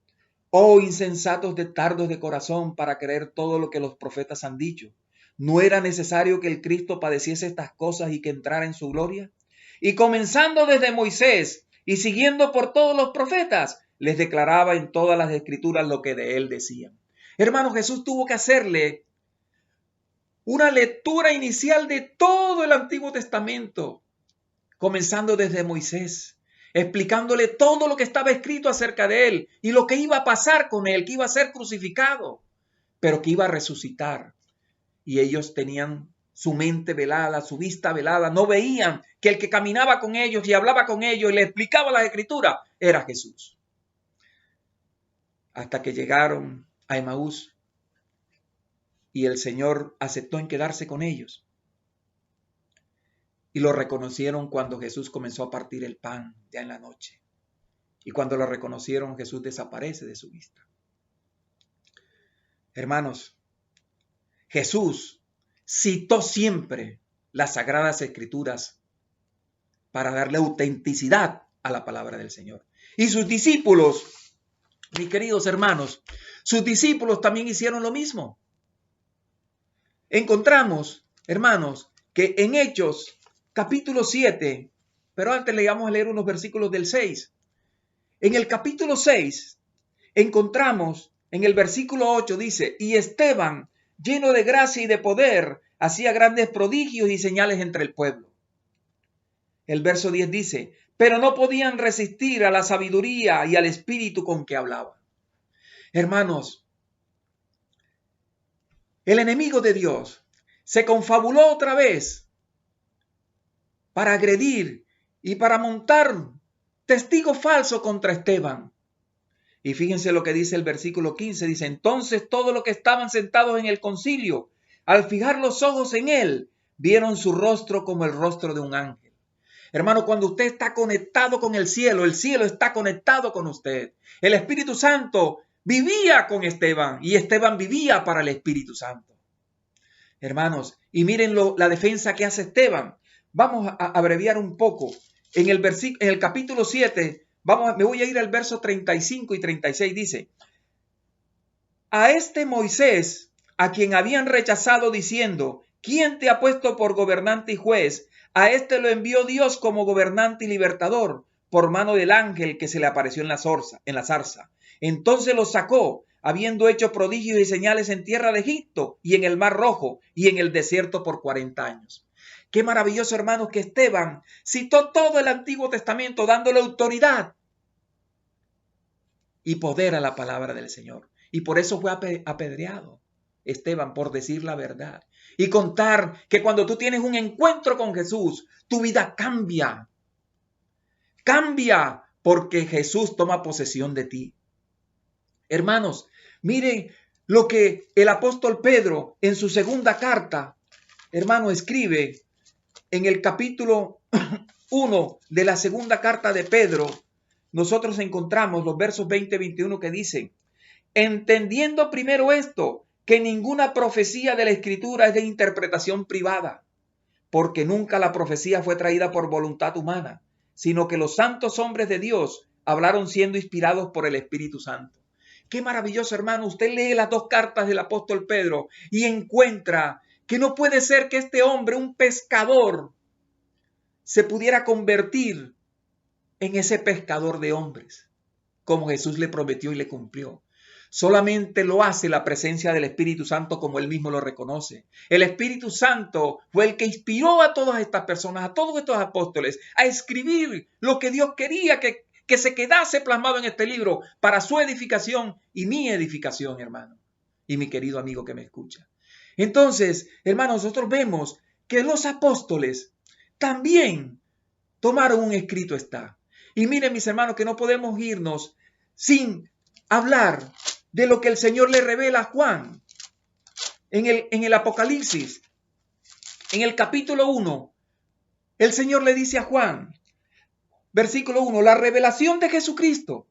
oh insensatos de tardos de corazón para creer todo lo que los profetas han dicho. ¿No era necesario que el Cristo padeciese estas cosas y que entrara en su gloria? Y comenzando desde Moisés y siguiendo por todos los profetas, les declaraba en todas las escrituras lo que de él decían. Hermanos, Jesús tuvo que hacerle una lectura inicial de todo el Antiguo Testamento, comenzando desde Moisés, explicándole todo lo que estaba escrito acerca de él y lo que iba a pasar con él, que iba a ser crucificado, pero que iba a resucitar. Y ellos tenían su mente velada, su vista velada, no veían que el que caminaba con ellos y hablaba con ellos y les explicaba las escrituras era Jesús. Hasta que llegaron a Emaús y el Señor aceptó en quedarse con ellos. Y lo reconocieron cuando Jesús comenzó a partir el pan ya en la noche. Y cuando lo reconocieron, Jesús desaparece de su vista. Hermanos, Jesús citó siempre las Sagradas Escrituras para darle autenticidad a la palabra del Señor. Y sus discípulos, mis queridos hermanos, sus discípulos también hicieron lo mismo. Encontramos, hermanos, que en Hechos capítulo 7, pero antes le vamos a leer unos versículos del 6. En el capítulo 6 encontramos, en el versículo 8 dice, y Esteban, lleno de gracia y de poder, hacía grandes prodigios y señales entre el pueblo. El verso 10 dice, pero no podían resistir a la sabiduría y al espíritu con que hablaba. Hermanos, el enemigo de Dios se confabuló otra vez para agredir y para montar testigo falso contra Esteban. Y fíjense lo que dice el versículo 15, dice, entonces todos los que estaban sentados en el concilio, al fijar los ojos en él, vieron su rostro como el rostro de un ángel. Hermano, cuando usted está conectado con el cielo está conectado con usted. El Espíritu Santo vivía con Esteban y Esteban vivía para el Espíritu Santo. Hermanos, y miren la defensa que hace Esteban. Vamos a abreviar un poco. En el capítulo 7, me voy a ir al verso 35 y 36, dice, a este Moisés, a quien habían rechazado diciendo, ¿quién te ha puesto por gobernante y juez? A este lo envió Dios como gobernante y libertador, por mano del ángel que se le apareció en la zarza. Entonces los sacó, habiendo hecho prodigios y señales en tierra de Egipto y en el Mar Rojo y en el desierto por 40 años. Qué maravilloso, hermanos, que Esteban citó todo el Antiguo Testamento dándole autoridad y poder a la palabra del Señor. Y por eso fue apedreado Esteban, por decir la verdad y contar que cuando tú tienes un encuentro con Jesús, tu vida cambia. Cambia porque Jesús toma posesión de ti. Hermanos, miren lo que el apóstol Pedro en su segunda carta, hermano, escribe en el capítulo 1 de la segunda carta de Pedro. Nosotros encontramos los versos 20 y 21 que dicen, entendiendo primero esto, que ninguna profecía de la Escritura es de interpretación privada, porque nunca la profecía fue traída por voluntad humana, sino que los santos hombres de Dios hablaron siendo inspirados por el Espíritu Santo. Qué maravilloso, hermano. Usted lee las dos cartas del apóstol Pedro y encuentra que no puede ser que este hombre, un pescador, se pudiera convertir en ese pescador de hombres, como Jesús le prometió y le cumplió. Solamente lo hace la presencia del Espíritu Santo, como él mismo lo reconoce. El Espíritu Santo fue el que inspiró a todas estas personas, a todos estos apóstoles, a escribir lo que Dios quería que se quedase plasmado en este libro para su edificación y mi edificación, hermano. y mi querido amigo que me escucha. Entonces, hermanos, nosotros vemos que los apóstoles también tomaron un escrito está. Y miren, mis hermanos, que no podemos irnos sin hablar de lo que el Señor le revela a Juan en el Apocalipsis. En el capítulo 1, el Señor le dice a Juan, versículo 1, la revelación de Jesucristo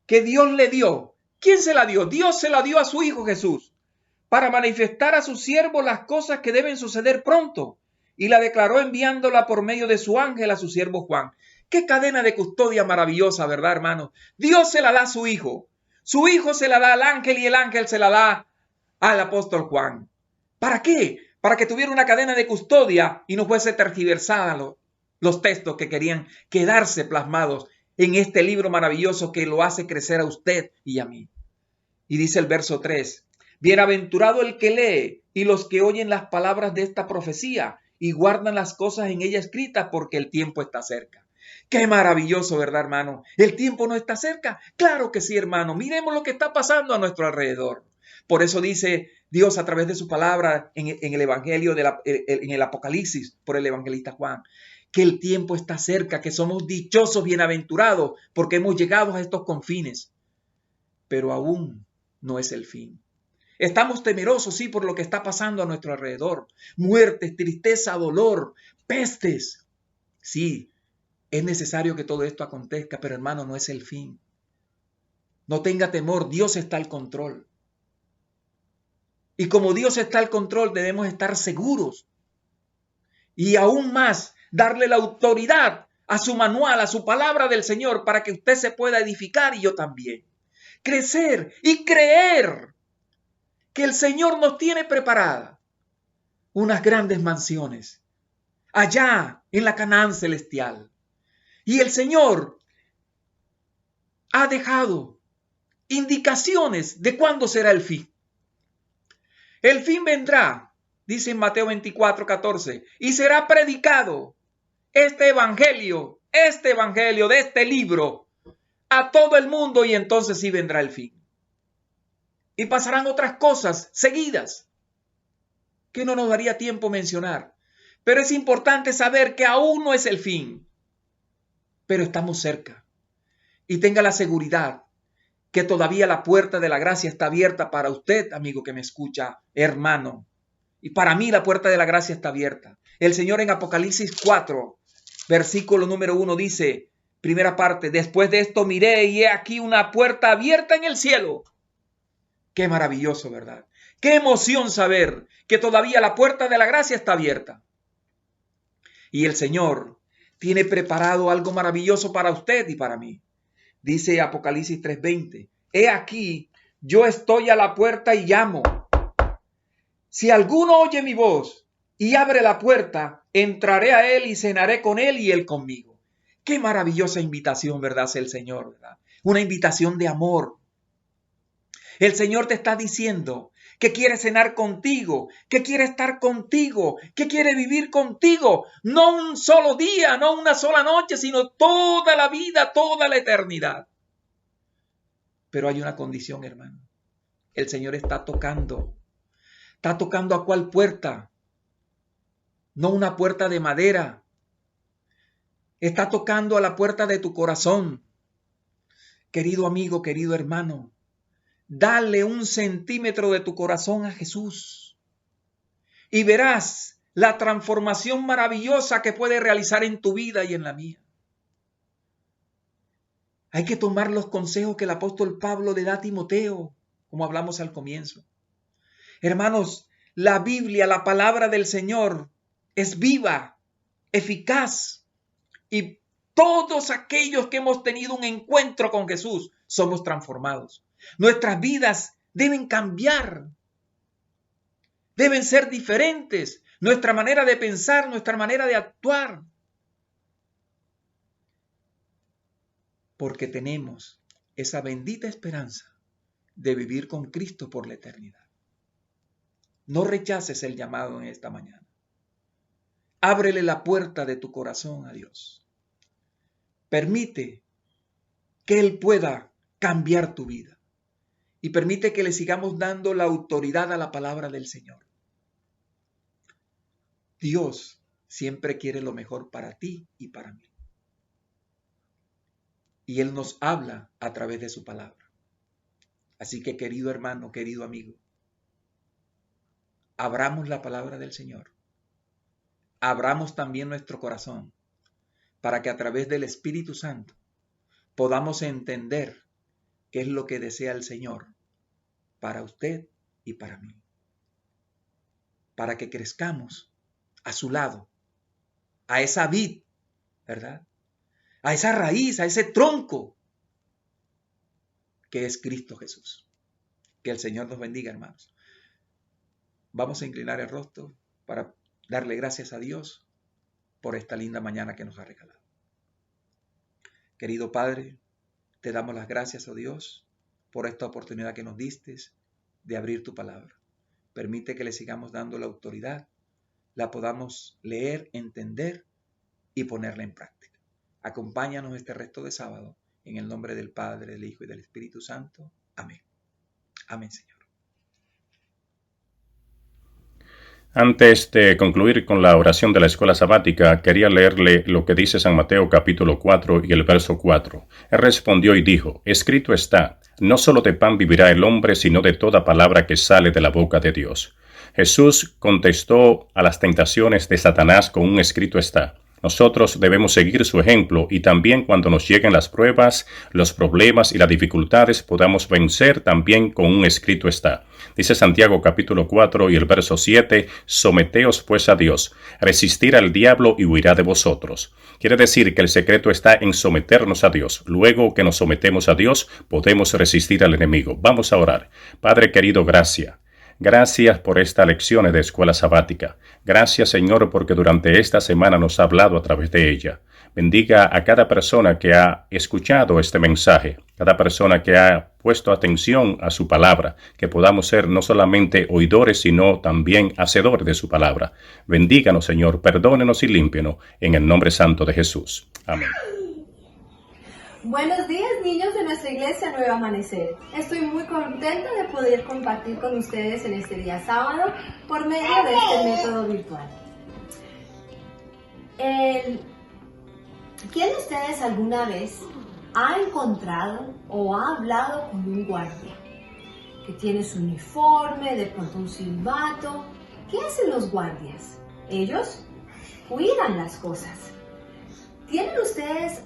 que Dios le dio. ¿Quién se la dio? Dios se la dio a su Hijo Jesús para manifestar a sus siervos las cosas que deben suceder pronto, y la declaró enviándola por medio de su ángel a su siervo Juan. Qué cadena de custodia maravillosa, ¿verdad, hermano? Dios se la da a su Hijo se la da al ángel y el ángel se la da al apóstol Juan. ¿Para qué? Para que tuviera una cadena de custodia y no fuese tergiversada los textos que querían quedarse plasmados en este libro maravilloso que lo hace crecer a usted y a mí. Y dice el verso 3, bienaventurado el que lee y los que oyen las palabras de esta profecía y guardan las cosas en ella escritas, porque el tiempo está cerca. Qué maravilloso, ¿verdad, hermano? ¿El tiempo no está cerca? Claro que sí, hermano. Miremos lo que está pasando a nuestro alrededor. Por eso dice Dios a través de su palabra en el Evangelio, en el Apocalipsis, por el evangelista Juan, que el tiempo está cerca, que somos dichosos, bienaventurados, porque hemos llegado a estos confines. Pero aún no es el fin. Estamos temerosos, sí, por lo que está pasando a nuestro alrededor. Muertes, tristeza, dolor, pestes. Sí, es necesario que todo esto acontezca, pero hermano, no es el fin. No tenga temor, Dios está al control. Y como Dios está al control, debemos estar seguros. Y aún más, darle la autoridad a su manual, a su palabra del Señor, para que usted se pueda edificar y yo también. Crecer y creer que el Señor nos tiene preparada unas grandes mansiones allá en la Canaán celestial. Y el Señor ha dejado indicaciones de cuándo será el fin. El fin vendrá, dice en Mateo 24:14, y será predicado este evangelio de este libro a todo el mundo, y entonces sí vendrá el fin. Y pasarán otras cosas seguidas que no nos daría tiempo mencionar. Pero es importante saber que aún no es el fin. Pero estamos cerca. Y tenga la seguridad que todavía la puerta de la gracia está abierta para usted, amigo que me escucha, hermano. Y para mí la puerta de la gracia está abierta. El Señor en Apocalipsis 4, versículo número 1 dice, primera parte, después de esto miré y he aquí una puerta abierta en el cielo. Qué maravilloso, ¿verdad? Qué emoción saber que todavía la puerta de la gracia está abierta. Y el Señor tiene preparado algo maravilloso para usted y para mí. Dice Apocalipsis 3:20, he aquí, yo estoy a la puerta y llamo. Si alguno oye mi voz y abre la puerta, entraré a él y cenaré con él y él conmigo. Qué maravillosa invitación, ¿verdad? Es el Señor, ¿verdad? Una invitación de amor. El Señor te está diciendo que quiere cenar contigo, que quiere estar contigo, que quiere vivir contigo. No un solo día, no una sola noche, sino toda la vida, toda la eternidad. Pero hay una condición, hermano. El Señor está tocando. ¿Está tocando a cuál puerta? No una puerta de madera. Está tocando a la puerta de tu corazón. Querido amigo, querido hermano, dale 1 centímetro de tu corazón a Jesús y verás la transformación maravillosa que puede realizar en tu vida y en la mía. Hay que tomar los consejos que el apóstol Pablo le da a Timoteo, como hablamos al comienzo. Hermanos, la Biblia, la palabra del Señor, es viva, eficaz, y todos aquellos que hemos tenido un encuentro con Jesús somos transformados. Nuestras vidas deben cambiar, deben ser diferentes, nuestra manera de pensar, nuestra manera de actuar, porque tenemos esa bendita esperanza de vivir con Cristo por la eternidad. No rechaces el llamado en esta mañana. Ábrele la puerta de tu corazón a Dios. Permite que Él pueda cambiar tu vida y permite que le sigamos dando la autoridad a la palabra del Señor. Dios siempre quiere lo mejor para ti y para mí. Y Él nos habla a través de su palabra. Así que, querido hermano, querido amigo, abramos la palabra del Señor. Abramos también nuestro corazón para que a través del Espíritu Santo podamos entender qué es lo que desea el Señor para usted y para mí. Para que crezcamos a su lado, a esa vid, ¿verdad? A esa raíz, a ese tronco que es Cristo Jesús. Que el Señor nos bendiga, hermanos. Vamos a inclinar el rostro para darle gracias a Dios por esta linda mañana que nos ha regalado. Querido Padre, te damos las gracias, oh Dios, por esta oportunidad que nos diste de abrir tu palabra. Permite que le sigamos dando la autoridad, la podamos leer, entender y ponerla en práctica. Acompáñanos este resto de sábado, en el nombre del Padre, del Hijo y del Espíritu Santo. Amén. Amén, Señor. Antes de concluir con la oración de la escuela sabática, quería leerle lo que dice San Mateo capítulo 4 y el verso 4. Él respondió y dijo: escrito está, no solo de pan vivirá el hombre, sino de toda palabra que sale de la boca de Dios. Jesús contestó a las tentaciones de Satanás con un escrito está. Nosotros debemos seguir su ejemplo y también cuando nos lleguen las pruebas, los problemas y las dificultades podamos vencer también con un escrito está. Dice Santiago capítulo 4 y el verso 7, someteos pues a Dios, resistir al diablo y huirá de vosotros. Quiere decir que el secreto está en someternos a Dios. Luego que nos sometemos a Dios, podemos resistir al enemigo. Vamos a orar. Padre querido, gracias. Gracias por esta lección de escuela sabática. Gracias, Señor, porque durante esta semana nos ha hablado a través de ella. Bendiga a cada persona que ha escuchado este mensaje, cada persona que ha puesto atención a su palabra, que podamos ser no solamente oidores, sino también hacedores de su palabra. Bendíganos, Señor, perdónenos y límpienos, en el nombre santo de Jesús. Amén. Buenos días, niños de nuestra iglesia Nuevo Amanecer. Estoy muy contenta de poder compartir con ustedes en este día sábado por medio de este método virtual. ¿Quién de ustedes alguna vez ha encontrado o ha hablado con un guardia que tiene su uniforme, de pronto un silbato? ¿Qué hacen los guardias? Ellos cuidan las cosas. ¿Tienen ustedes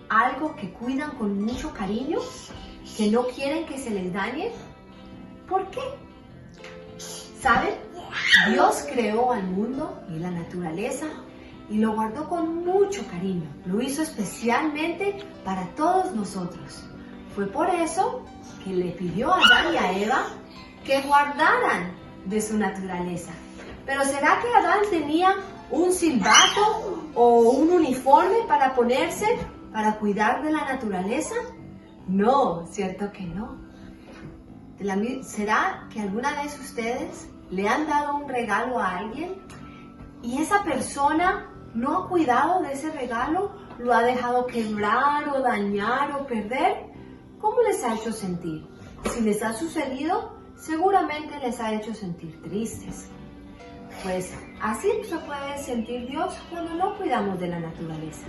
algo que cuidan con mucho cariño, que no quieren que se les dañe? ¿Por qué? ¿Saben? Dios creó al mundo y la naturaleza y lo guardó con mucho cariño. Lo hizo especialmente para todos nosotros. Fue por eso que le pidió a Adán y a Eva que guardaran de su naturaleza. Pero ¿será que Adán tenía un silbato o un uniforme para ponerse para cuidar de la naturaleza? No, ¿cierto que no? ¿Será que alguna vez ustedes le han dado un regalo a alguien y esa persona no ha cuidado de ese regalo? ¿Lo ha dejado quebrar o dañar o perder? ¿Cómo les ha hecho sentir? Si les ha sucedido, seguramente les ha hecho sentir tristes. Pues así se puede sentir Dios cuando no cuidamos de la naturaleza.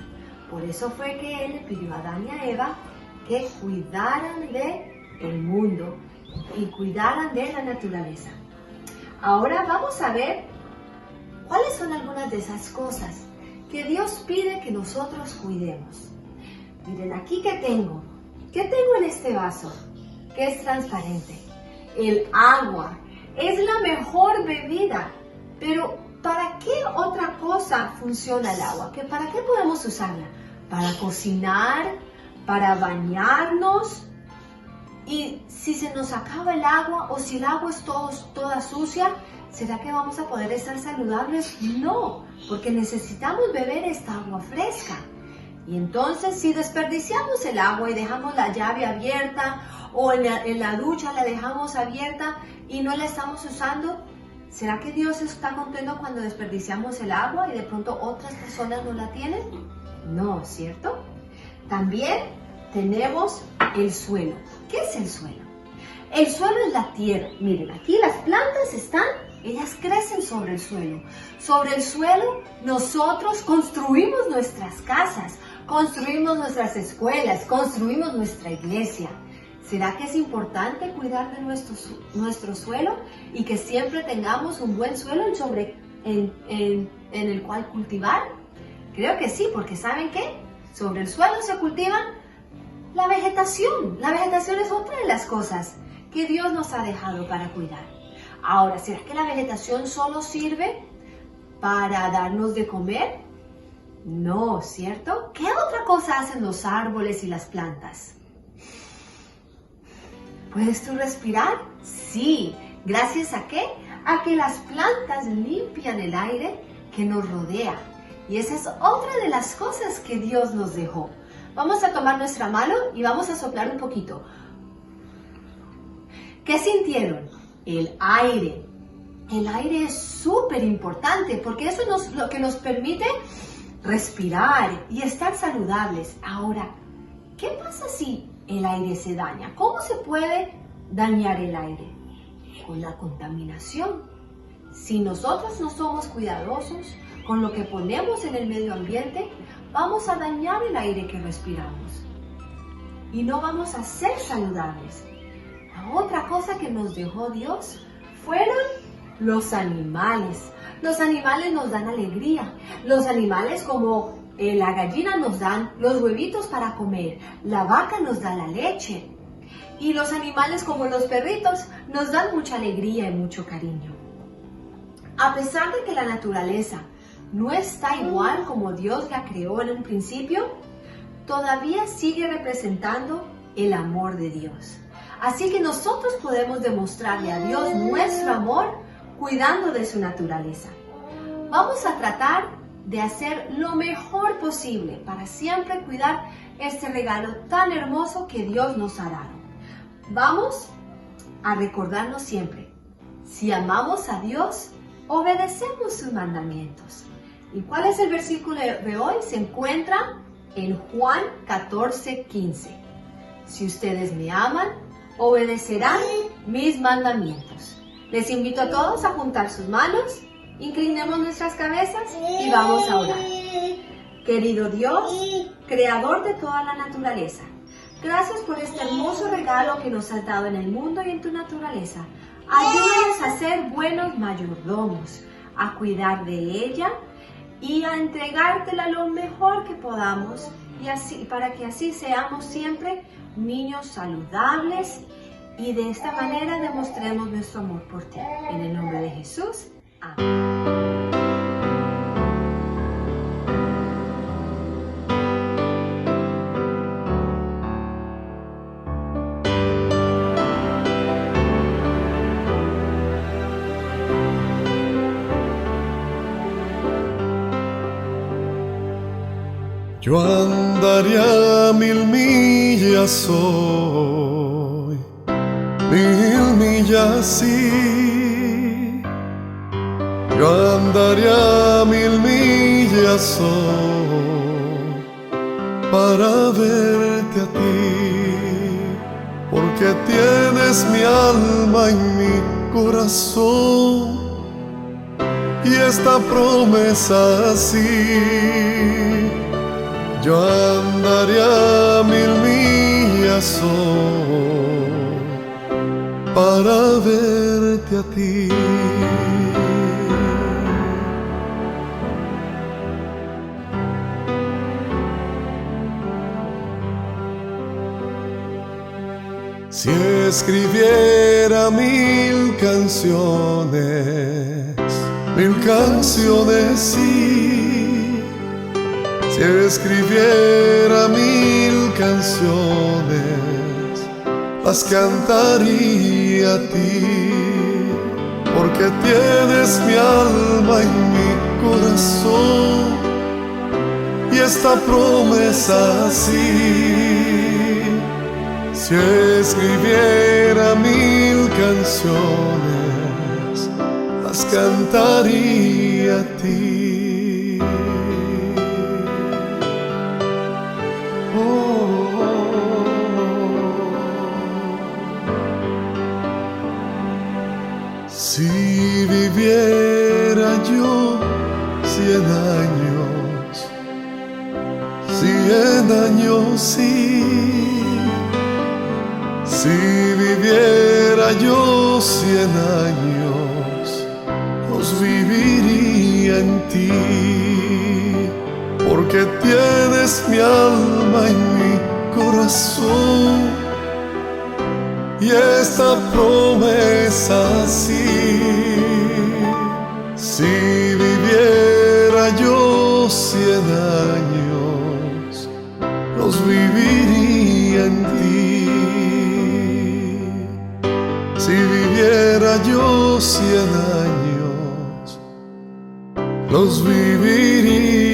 Por eso fue que Él le pidió a Adán y a Eva que cuidaran del mundo y cuidaran de la naturaleza. Ahora vamos a ver cuáles son algunas de esas cosas que Dios pide que nosotros cuidemos. Miren, aquí ¿qué tengo en este vaso? Que es transparente. El agua es la mejor bebida, pero ¿para qué otra cosa funciona el agua? ¿Para qué podemos usarla? Para cocinar, para bañarnos. Y si se nos acaba el agua o si el agua es toda sucia, ¿será que vamos a poder estar saludables? No, porque necesitamos beber esta agua fresca. Y entonces si desperdiciamos el agua y dejamos la llave abierta o en la ducha la dejamos abierta y no la estamos usando, ¿será que Dios está contento cuando desperdiciamos el agua y de pronto otras personas no la tienen? No, ¿cierto? También tenemos el suelo. ¿Qué es el suelo? El suelo es la tierra. Miren, aquí las plantas están, ellas crecen sobre el suelo. Sobre el suelo nosotros construimos nuestras casas, construimos nuestras escuelas, construimos nuestra iglesia. ¿Será que es importante cuidar de nuestro suelo y que siempre tengamos un buen suelo en el cual cultivar? Creo que sí, porque ¿saben qué? Sobre el suelo se cultivan la vegetación. La vegetación es otra de las cosas que Dios nos ha dejado para cuidar. Ahora, ¿será que la vegetación solo sirve para darnos de comer? No, ¿cierto? ¿Qué otra cosa hacen los árboles y las plantas? ¿Puedes tú respirar? Sí. ¿Gracias a qué? A que las plantas limpian el aire que nos rodea. Y esa es otra de las cosas que Dios nos dejó. Vamos a tomar nuestra mano y vamos a soplar un poquito. ¿Qué sintieron? El aire. El aire es súper importante porque eso es lo que nos permite respirar y estar saludables. Ahora, ¿qué pasa si el aire se daña? ¿Cómo se puede dañar el aire? Con la contaminación. Si nosotros no somos cuidadosos con lo que ponemos en el medio ambiente, vamos a dañar el aire que respiramos y no vamos a ser saludables. La otra cosa que nos dejó Dios fueron los animales. Los animales nos dan alegría. Los animales como la gallina nos dan los huevitos para comer. La vaca nos da la leche. Y los animales como los perritos nos dan mucha alegría y mucho cariño. A pesar de que la naturaleza no está igual como Dios la creó en un principio, todavía sigue representando el amor de Dios. Así que nosotros podemos demostrarle a Dios nuestro amor cuidando de su naturaleza. Vamos a tratar de hacer lo mejor posible para siempre cuidar este regalo tan hermoso que Dios nos ha dado. Vamos a recordarnos siempre, si amamos a Dios, obedecemos sus mandamientos. ¿Y cuál es el versículo de hoy? Se encuentra en Juan 14:15. Si ustedes me aman, obedecerán mis mandamientos. Les invito a todos a juntar sus manos, inclinemos nuestras cabezas y vamos a orar. Querido Dios, creador de toda la naturaleza, gracias por este hermoso regalo que nos has dado en el mundo y en tu naturaleza. Ayúdanos a ser buenos mayordomos, a cuidar de ella y a entregártela lo mejor que podamos y así, para que así seamos siempre niños saludables y de esta manera demostremos nuestro amor por ti. En el nombre de Jesús. Amén. Yo andaría 1000 millas hoy, 1000 millas sí. Yo andaría 1000 millas hoy para verte a ti, porque tienes mi alma en mi corazón y esta promesa así. Yo andaría 1000 millas hoy para verte a ti. Si escribiera 1000 canciones, 1000 canciones sí. Si escribiera 1000 canciones, las cantaría a ti, porque tienes mi alma en mi corazón y esta promesa así. Si escribiera 1000 canciones, las cantaría a ti. 100 años, sí. Si viviera yo 100 años, los viviría en ti, porque tienes mi alma y mi corazón, y esta promesa sí. Si viviera yo 100 años, los viviría en ti. Si viviera yo 100 años, los viviría